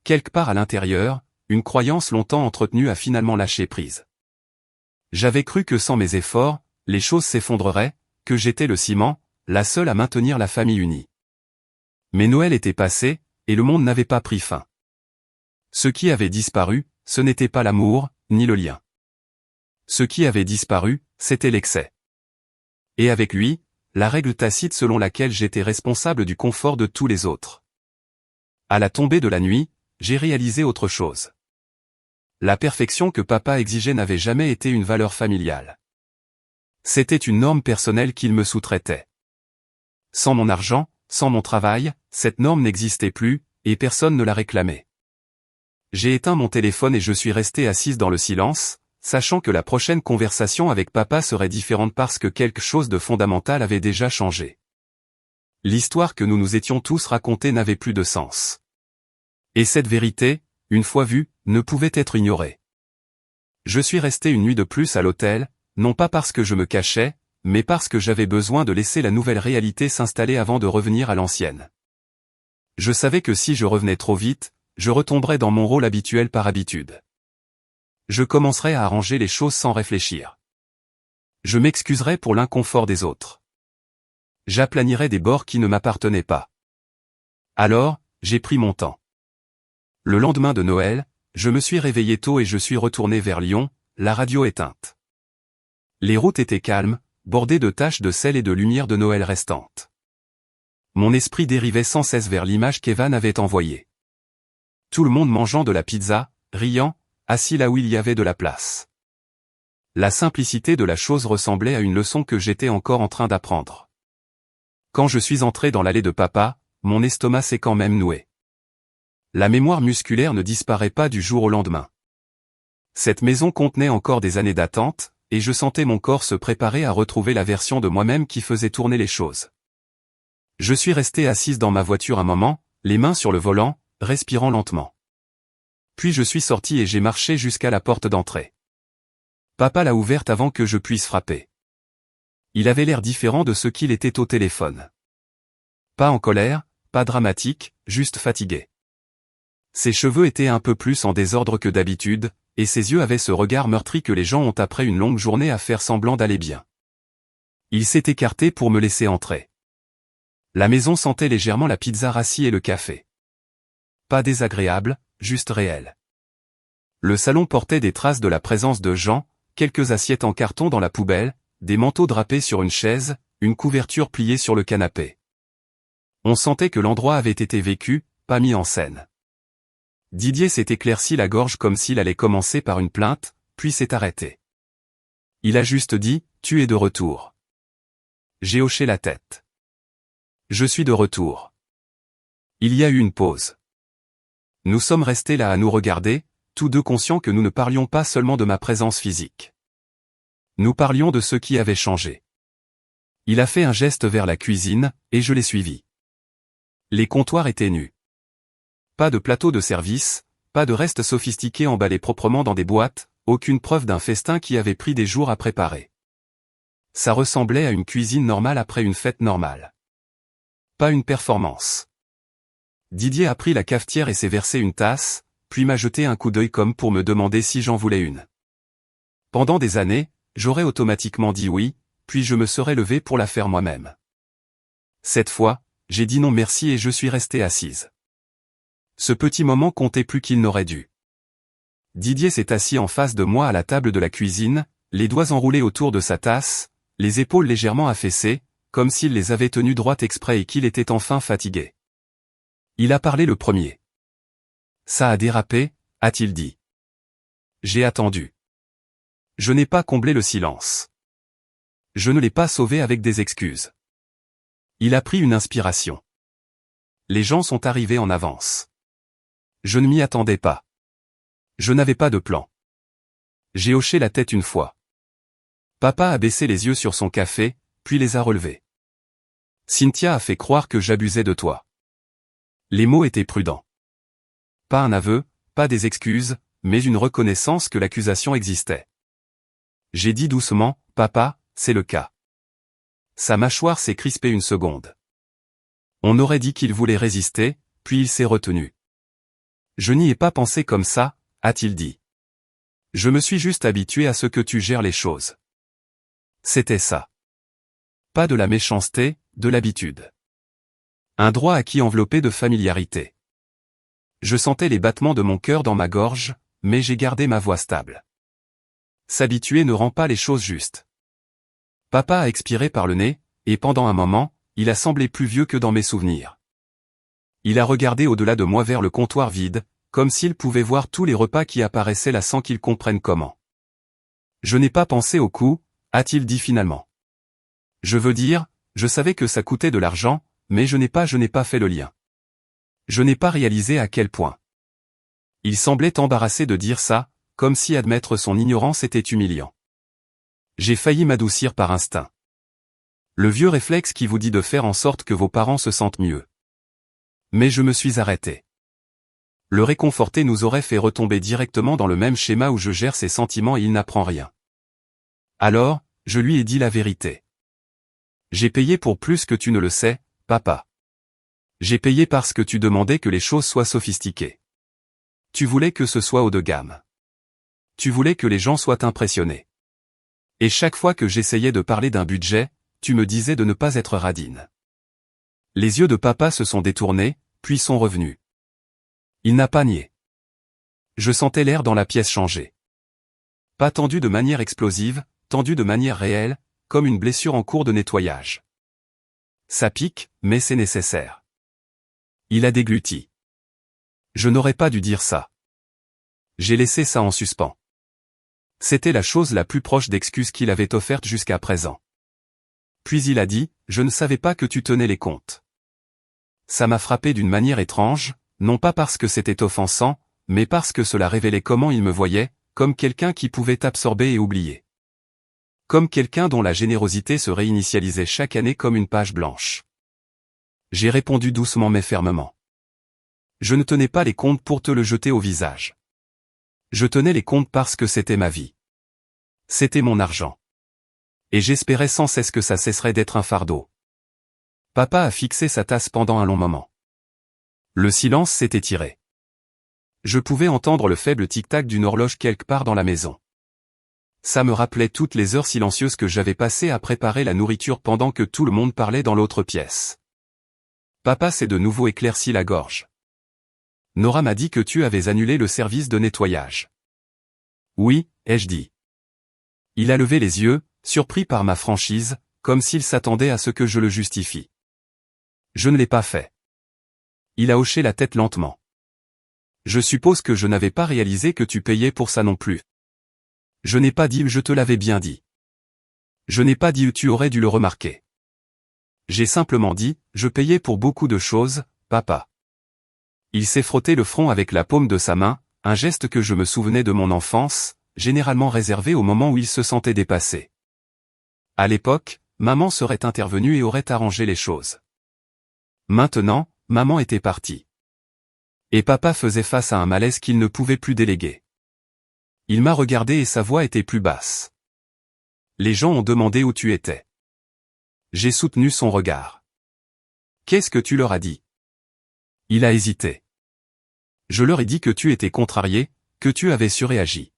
Quelque part à l'intérieur, une croyance longtemps entretenue a finalement lâché prise. J'avais cru que sans mes efforts, les choses s'effondreraient, que j'étais le ciment, la seule à maintenir la famille unie. Mais Noël était passé, et le monde n'avait pas pris fin. Ce qui avait disparu, ce n'était pas l'amour, ni le lien. Ce qui avait disparu, c'était l'excès. Et avec lui, la règle tacite selon laquelle j'étais responsable du confort de tous les autres. À la tombée de la nuit, j'ai réalisé autre chose. La perfection que papa exigeait n'avait jamais été une valeur familiale. C'était une norme personnelle qu'il me sous-traitait. Sans mon argent, sans mon travail, cette norme n'existait plus, et personne ne la réclamait. J'ai éteint mon téléphone et je suis resté assise dans le silence, sachant que la prochaine conversation avec papa serait différente parce que quelque chose de fondamental avait déjà changé. L'histoire que nous nous étions tous racontée n'avait plus de sens. Et cette vérité, une fois vue, ne pouvait être ignorée. Je suis resté une nuit de plus à l'hôtel, non pas parce que je me cachais, mais parce que j'avais besoin de laisser la nouvelle réalité s'installer avant de revenir à l'ancienne. Je savais que si je revenais trop vite, je retomberais dans mon rôle habituel par habitude. Je commencerais à arranger les choses sans réfléchir. Je m'excuserais pour l'inconfort des autres. J'aplanirais des bords qui ne m'appartenaient pas. Alors, j'ai pris mon temps. Le lendemain de Noël, je me suis réveillé tôt et je suis retourné vers Lyon, la radio éteinte. Les routes étaient calmes, bordées de taches de sel et de lumière de Noël restantes. Mon esprit dérivait sans cesse vers l'image qu'Evan avait envoyée. Tout le monde mangeant de la pizza, riant, assis là où il y avait de la place. La simplicité de la chose ressemblait à une leçon que j'étais encore en train d'apprendre. Quand je suis entré dans l'allée de papa, mon estomac s'est quand même noué. La mémoire musculaire ne disparaît pas du jour au lendemain. Cette maison contenait encore des années d'attente, et je sentais mon corps se préparer à retrouver la version de moi-même qui faisait tourner les choses. Je suis resté assise dans ma voiture un moment, les mains sur le volant, respirant lentement. Puis je suis sorti et j'ai marché jusqu'à la porte d'entrée. Papa l'a ouverte avant que je puisse frapper. Il avait l'air différent de ce qu'il était au téléphone. Pas en colère, pas dramatique, juste fatigué. Ses cheveux étaient un peu plus en désordre que d'habitude, et ses yeux avaient ce regard meurtri que les gens ont après une longue journée à faire semblant d'aller bien. Il s'est écarté pour me laisser entrer. La maison sentait légèrement la pizza rassis et le café. Pas désagréable, juste réel. Le salon portait des traces de la présence de gens, quelques assiettes en carton dans la poubelle, des manteaux drapés sur une chaise, une couverture pliée sur le canapé. On sentait que l'endroit avait été vécu, pas mis en scène. Didier s'est éclairci la gorge comme s'il allait commencer par une plainte, puis s'est arrêté. Il a juste dit, « Tu es de retour ». J'ai hoché la tête. Je suis de retour. Il y a eu une pause. Nous sommes restés là à nous regarder, tous deux conscients que nous ne parlions pas seulement de ma présence physique. Nous parlions de ce qui avait changé. Il a fait un geste vers la cuisine, et je l'ai suivi. Les comptoirs étaient nus. Pas de plateau de service, pas de restes sophistiqués emballés proprement dans des boîtes, aucune preuve d'un festin qui avait pris des jours à préparer. Ça ressemblait à une cuisine normale après une fête normale. Pas une performance. Didier a pris la cafetière et s'est versé une tasse, puis m'a jeté un coup d'œil comme pour me demander si j'en voulais une. Pendant des années, j'aurais automatiquement dit oui, puis je me serais levé pour la faire moi-même. Cette fois, j'ai dit non merci et je suis restée assise. Ce petit moment comptait plus qu'il n'aurait dû. Didier s'est assis en face de moi à la table de la cuisine, les doigts enroulés autour de sa tasse, les épaules légèrement affaissées, comme s'il les avait tenues droites exprès et qu'il était enfin fatigué. Il a parlé le premier. Ça a dérapé, a-t-il dit. J'ai attendu. Je n'ai pas comblé le silence. Je ne l'ai pas sauvé avec des excuses. Il a pris une inspiration. Les gens sont arrivés en avance. Je ne m'y attendais pas. Je n'avais pas de plan. J'ai hoché la tête une fois. Papa a baissé les yeux sur son café, puis les a relevés. Cynthia a fait croire que j'abusais de toi. Les mots étaient prudents. Pas un aveu, pas des excuses, mais une reconnaissance que l'accusation existait. J'ai dit doucement, papa, c'est le cas. Sa mâchoire s'est crispée une seconde. On aurait dit qu'il voulait résister, puis il s'est retenu. Je n'y ai pas pensé comme ça, a-t-il dit. Je me suis juste habitué à ce que tu gères les choses. C'était ça. Pas de la méchanceté, de l'habitude. Un droit acquis enveloppé de familiarité. Je sentais les battements de mon cœur dans ma gorge, mais j'ai gardé ma voix stable. S'habituer ne rend pas les choses justes. Papa a expiré par le nez, et pendant un moment, il a semblé plus vieux que dans mes souvenirs. Il a regardé au-delà de moi vers le comptoir vide, comme s'il pouvait voir tous les repas qui apparaissaient là sans qu'il comprenne comment. Je n'ai pas pensé au coût, a-t-il dit finalement. Je veux dire, je savais que ça coûtait de l'argent, mais je n'ai pas fait le lien. Je n'ai pas réalisé à quel point. Il semblait embarrassé de dire ça, comme si admettre son ignorance était humiliant. J'ai failli m'adoucir par instinct. Le vieux réflexe qui vous dit de faire en sorte que vos parents se sentent mieux. Mais je me suis arrêté. Le réconforter nous aurait fait retomber directement dans le même schéma où je gère ses sentiments et il n'apprend rien. Alors, je lui ai dit la vérité. J'ai payé pour plus que tu ne le sais, papa. J'ai payé parce que tu demandais que les choses soient sophistiquées. Tu voulais que ce soit haut de gamme. Tu voulais que les gens soient impressionnés. Et chaque fois que j'essayais de parler d'un budget, tu me disais de ne pas être radine. Les yeux de papa se sont détournés, puis sont revenus. Il n'a pas nié. Je sentais l'air dans la pièce changer. Pas tendu de manière explosive, tendu de manière réelle, comme une blessure en cours de nettoyage. Ça pique, mais c'est nécessaire. Il a dégluti. Je n'aurais pas dû dire ça. J'ai laissé ça en suspens. C'était la chose la plus proche d'excuse qu'il avait offerte jusqu'à présent. Puis il a dit, je ne savais pas que tu tenais les comptes. Ça m'a frappé d'une manière étrange, non pas parce que c'était offensant, mais parce que cela révélait comment il me voyait, comme quelqu'un qui pouvait absorber et oublier. Comme quelqu'un dont la générosité se réinitialisait chaque année comme une page blanche. J'ai répondu doucement mais fermement. Je ne tenais pas les comptes pour te le jeter au visage. Je tenais les comptes parce que c'était ma vie. C'était mon argent. Et j'espérais sans cesse que ça cesserait d'être un fardeau. Papa a fixé sa tasse pendant un long moment. Le silence s'est étiré. Je pouvais entendre le faible tic-tac d'une horloge quelque part dans la maison. Ça me rappelait toutes les heures silencieuses que j'avais passées à préparer la nourriture pendant que tout le monde parlait dans l'autre pièce. Papa s'est de nouveau éclairci la gorge. Nora m'a dit que tu avais annulé le service de nettoyage. Oui, ai-je dit. Il a levé les yeux, surpris par ma franchise, comme s'il s'attendait à ce que je le justifie. Je ne l'ai pas fait. Il a hoché la tête lentement. Je suppose que je n'avais pas réalisé que tu payais pour ça non plus. Je n'ai pas dit je te l'avais bien dit. Je n'ai pas dit tu aurais dû le remarquer. J'ai simplement dit, je payais pour beaucoup de choses, papa. Il s'est frotté le front avec la paume de sa main, un geste que je me souvenais de mon enfance, généralement réservé au moment où il se sentait dépassé. À l'époque, maman serait intervenue et aurait arrangé les choses. Maintenant, maman était partie. Et papa faisait face à un malaise qu'il ne pouvait plus déléguer. Il m'a regardé et sa voix était plus basse. Les gens ont demandé où tu étais. J'ai soutenu son regard. Qu'est-ce que tu leur as dit? Il a hésité. Je leur ai dit que tu étais contrarié, que tu avais surréagi.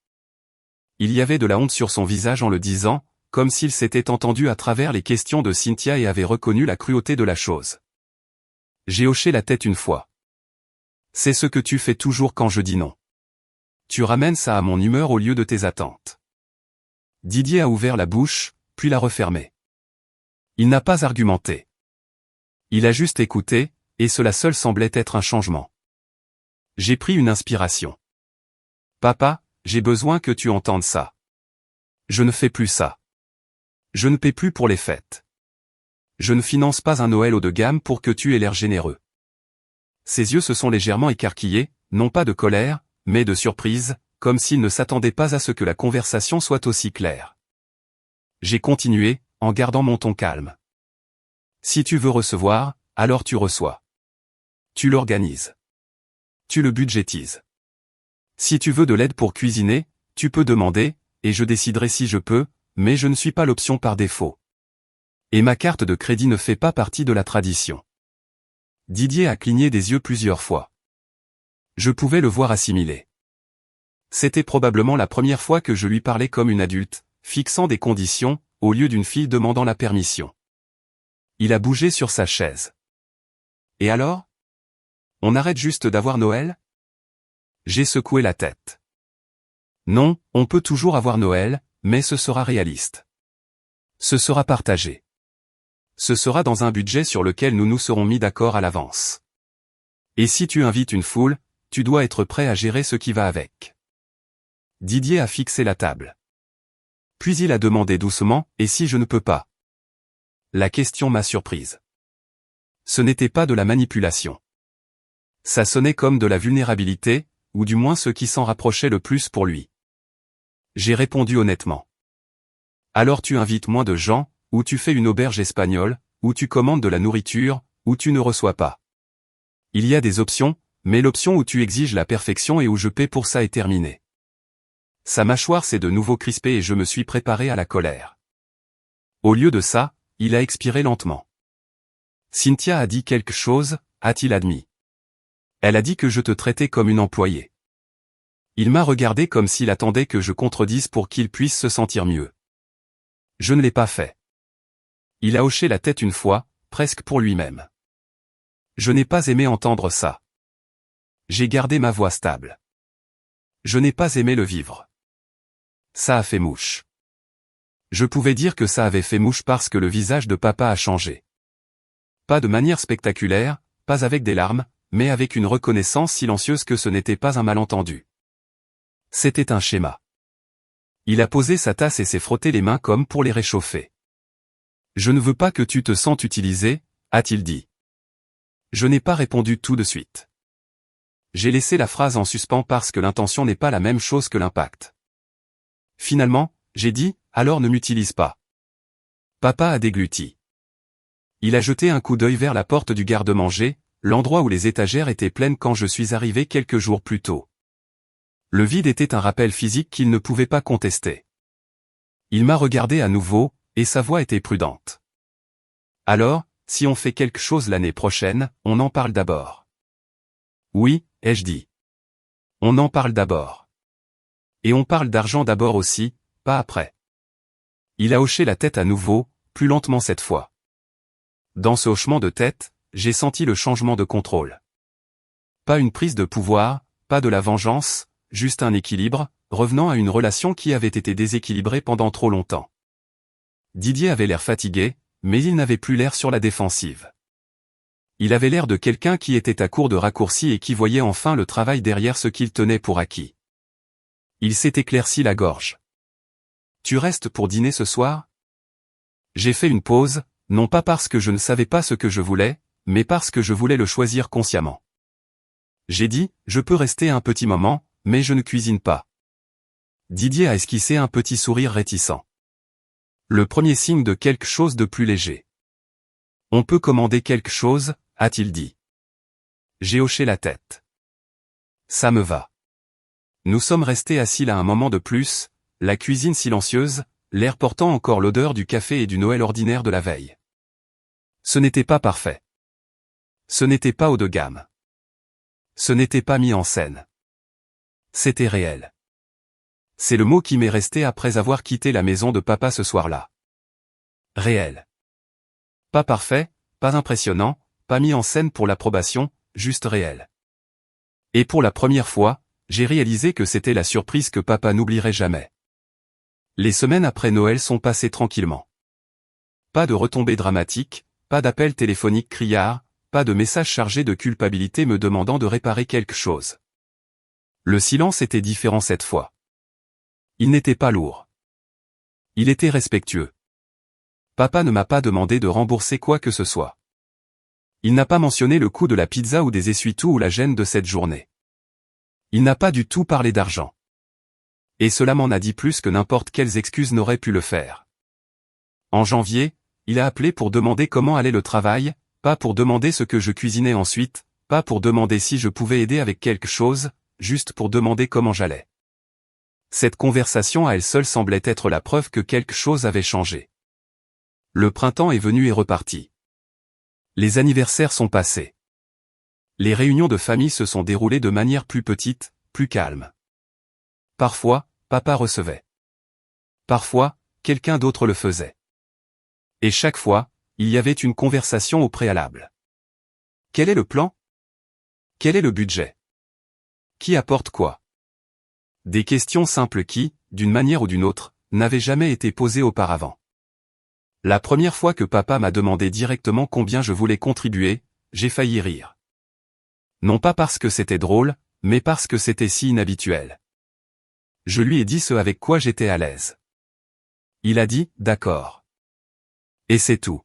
Il y avait de la honte sur son visage en le disant, comme s'il s'était entendu à travers les questions de Cynthia et avait reconnu la cruauté de la chose. J'ai hoché la tête une fois. C'est ce que tu fais toujours quand je dis non. Tu ramènes ça à mon humeur au lieu de tes attentes. Didier a ouvert la bouche, puis l'a refermée. Il n'a pas argumenté. Il a juste écouté, et cela seul semblait être un changement. J'ai pris une inspiration. Papa, j'ai besoin que tu entendes ça. Je ne fais plus ça. Je ne paie plus pour les fêtes. Je ne finance pas un Noël haut de gamme pour que tu aies l'air généreux. Ses yeux se sont légèrement écarquillés, non pas de colère, mais de surprise, comme s'il ne s'attendait pas à ce que la conversation soit aussi claire. J'ai continué, en gardant mon ton calme. Si tu veux recevoir, alors tu reçois. Tu l'organises. Tu le budgétises. Si tu veux de l'aide pour cuisiner, tu peux demander, et je déciderai si je peux, mais je ne suis pas l'option par défaut. Et ma carte de crédit ne fait pas partie de la tradition. Didier a cligné des yeux plusieurs fois. Je pouvais le voir assimiler. C'était probablement la première fois que je lui parlais comme une adulte, fixant des conditions, au lieu d'une fille demandant la permission. Il a bougé sur sa chaise. Et alors? On arrête juste d'avoir Noël? J'ai secoué la tête. Non, on peut toujours avoir Noël, mais ce sera réaliste. Ce sera partagé. Ce sera dans un budget sur lequel nous nous serons mis d'accord à l'avance. Et si tu invites une foule, tu dois être prêt à gérer ce qui va avec. Didier a fixé la table. Puis il a demandé doucement, et si je ne peux pas? La question m'a surprise. Ce n'était pas de la manipulation. Ça sonnait comme de la vulnérabilité, ou du moins ce qui s'en rapprochait le plus pour lui. J'ai répondu honnêtement. Alors tu invites moins de gens, ou tu fais une auberge espagnole, ou tu commandes de la nourriture, ou tu ne reçois pas. Il y a des options, mais l'option où tu exiges la perfection et où je paie pour ça est terminée. Sa mâchoire s'est de nouveau crispée et je me suis préparé à la colère. Au lieu de ça, il a expiré lentement. Cynthia a dit quelque chose, a-t-il admis. Elle a dit que je te traitais comme une employée. Il m'a regardé comme s'il attendait que je contredise pour qu'il puisse se sentir mieux. Je ne l'ai pas fait. Il a hoché la tête une fois, presque pour lui-même. Je n'ai pas aimé entendre ça. J'ai gardé ma voix stable. Je n'ai pas aimé le vivre. Ça a fait mouche. Je pouvais dire que ça avait fait mouche parce que le visage de papa a changé. Pas de manière spectaculaire, pas avec des larmes, mais avec une reconnaissance silencieuse que ce n'était pas un malentendu. C'était un schéma. Il a posé sa tasse et s'est frotté les mains comme pour les réchauffer. Je ne veux pas que tu te sentes utilisé, a-t-il dit. Je n'ai pas répondu tout de suite. J'ai laissé la phrase en suspens parce que l'intention n'est pas la même chose que l'impact. Finalement, j'ai dit, alors ne m'utilise pas. Papa a dégluti. Il a jeté un coup d'œil vers la porte du garde-manger, l'endroit où les étagères étaient pleines quand je suis arrivé quelques jours plus tôt. Le vide était un rappel physique qu'il ne pouvait pas contester. Il m'a regardé à nouveau, et sa voix était prudente. Alors, si on fait quelque chose l'année prochaine, on en parle d'abord. Oui, ai-je dit. On en parle d'abord. Et on parle d'argent d'abord aussi, pas après. Il a hoché la tête à nouveau, plus lentement cette fois. Dans ce hochement de tête, j'ai senti le changement de contrôle. Pas une prise de pouvoir, pas de la vengeance, juste un équilibre, revenant à une relation qui avait été déséquilibrée pendant trop longtemps. Didier avait l'air fatigué, mais il n'avait plus l'air sur la défensive. Il avait l'air de quelqu'un qui était à court de raccourcis et qui voyait enfin le travail derrière ce qu'il tenait pour acquis. Il s'est éclairci la gorge. « Tu restes pour dîner ce soir ?» J'ai fait une pause, non pas parce que je ne savais pas ce que je voulais, mais parce que je voulais le choisir consciemment. J'ai dit, je peux rester un petit moment, mais je ne cuisine pas. Didier a esquissé un petit sourire réticent. Le premier signe de quelque chose de plus léger. On peut commander quelque chose, a-t-il dit. J'ai hoché la tête. Ça me va. Nous sommes restés assis là un moment de plus, la cuisine silencieuse, l'air portant encore l'odeur du café et du Noël ordinaire de la veille. Ce n'était pas parfait. Ce n'était pas haut de gamme. Ce n'était pas mis en scène. C'était réel. C'est le mot qui m'est resté après avoir quitté la maison de papa ce soir-là. Réel. Pas parfait, pas impressionnant, pas mis en scène pour l'approbation, juste réel. Et pour la première fois, j'ai réalisé que c'était la surprise que papa n'oublierait jamais. Les semaines après Noël sont passées tranquillement. Pas de retombées dramatiques, pas d'appels téléphoniques criards, pas de messages chargés de culpabilité me demandant de réparer quelque chose. Le silence était différent cette fois. Il n'était pas lourd. Il était respectueux. Papa ne m'a pas demandé de rembourser quoi que ce soit. Il n'a pas mentionné le coût de la pizza ou des essuie-tout ou la gêne de cette journée. Il n'a pas du tout parlé d'argent. Et cela m'en a dit plus que n'importe quelles excuses n'auraient pu le faire. En janvier, il a appelé pour demander comment allait le travail, pas pour demander ce que je cuisinais ensuite, pas pour demander si je pouvais aider avec quelque chose, juste pour demander comment j'allais. Cette conversation à elle seule semblait être la preuve que quelque chose avait changé. Le printemps est venu et reparti. Les anniversaires sont passés. Les réunions de famille se sont déroulées de manière plus petite, plus calme. Parfois, papa recevait. Parfois, quelqu'un d'autre le faisait. Et chaque fois, il y avait une conversation au préalable. Quel est le plan? Quel est le budget? Qui apporte quoi? Des questions simples qui, d'une manière ou d'une autre, n'avaient jamais été posées auparavant. La première fois que papa m'a demandé directement combien je voulais contribuer, j'ai failli rire. Non pas parce que c'était drôle, mais parce que c'était si inhabituel. Je lui ai dit ce avec quoi j'étais à l'aise. Il a dit, d'accord. Et c'est tout.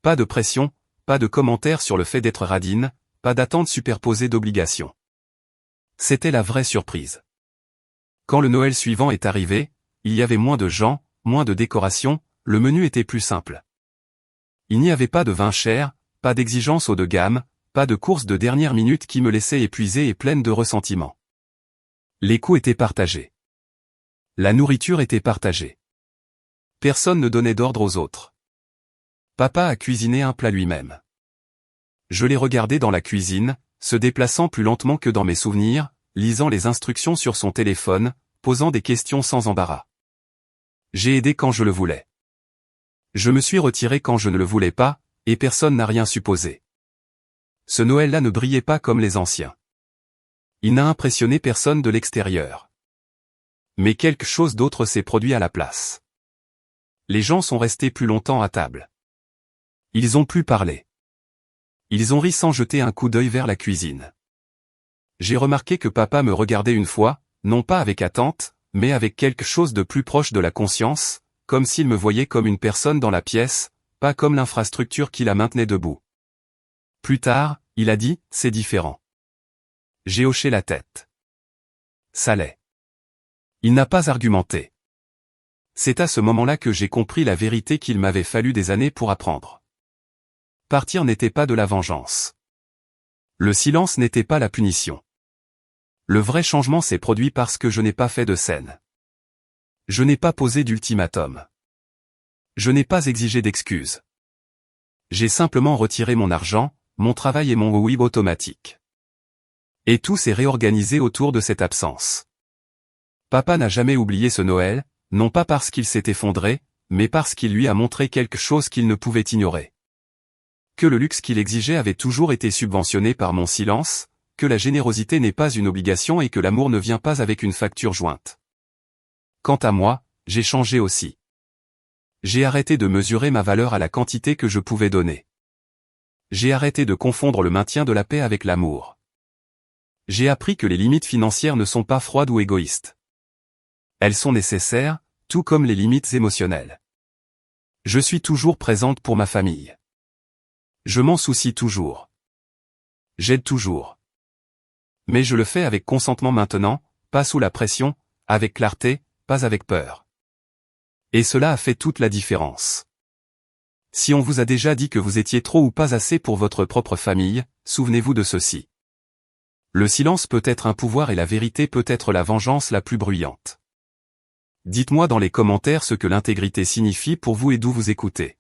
Pas de pression, pas de commentaires sur le fait d'être radine, pas d'attente superposée d'obligations. C'était la vraie surprise. Quand le Noël suivant est arrivé, il y avait moins de gens, moins de décorations, le menu était plus simple. Il n'y avait pas de vin cher, pas d'exigences haut de gamme, pas de courses de dernière minute qui me laissaient épuisée et pleine de ressentiment. Les coûts étaient partagés. La nourriture était partagée. Personne ne donnait d'ordre aux autres. Papa a cuisiné un plat lui-même. Je l'ai regardé dans la cuisine, se déplaçant plus lentement que dans mes souvenirs, lisant les instructions sur son téléphone, posant des questions sans embarras. J'ai aidé quand je le voulais. Je me suis retiré quand je ne le voulais pas, et personne n'a rien supposé. Ce Noël-là ne brillait pas comme les anciens. Il n'a impressionné personne de l'extérieur. Mais quelque chose d'autre s'est produit à la place. Les gens sont restés plus longtemps à table. Ils ont plus parlé. Ils ont ri sans jeter un coup d'œil vers la cuisine. J'ai remarqué que papa me regardait une fois, non pas avec attente, mais avec quelque chose de plus proche de la conscience, comme s'il me voyait comme une personne dans la pièce, pas comme l'infrastructure qui la maintenait debout. Plus tard, il a dit, c'est différent. J'ai hoché la tête. Ça l'est. Il n'a pas argumenté. C'est à ce moment-là que j'ai compris la vérité qu'il m'avait fallu des années pour apprendre. Partir n'était pas de la vengeance. Le silence n'était pas la punition. Le vrai changement s'est produit parce que je n'ai pas fait de scène. Je n'ai pas posé d'ultimatum. Je n'ai pas exigé d'excuses. J'ai simplement retiré mon argent, mon travail et mon oui automatique. Et tout s'est réorganisé autour de cette absence. Papa n'a jamais oublié ce Noël, non pas parce qu'il s'est effondré, mais parce qu'il lui a montré quelque chose qu'il ne pouvait ignorer. que le luxe qu'il exigeait avait toujours été subventionné par mon silence, que la générosité n'est pas une obligation et que l'amour ne vient pas avec une facture jointe. Quant à moi, j'ai changé aussi. J'ai arrêté de mesurer ma valeur à la quantité que je pouvais donner. J'ai arrêté de confondre le maintien de la paix avec l'amour. J'ai appris que les limites financières ne sont pas froides ou égoïstes. Elles sont nécessaires, tout comme les limites émotionnelles. Je suis toujours présente pour ma famille. Je m'en soucie toujours. J'aide toujours. Mais je le fais avec consentement maintenant, pas sous la pression, avec clarté, pas avec peur. Et cela a fait toute la différence. Si on vous a déjà dit que vous étiez trop ou pas assez pour votre propre famille, souvenez-vous de ceci. Le silence peut être un pouvoir et la vérité peut être la vengeance la plus bruyante. Dites-moi dans les commentaires ce que l'intégrité signifie pour vous et d'où vous écoutez.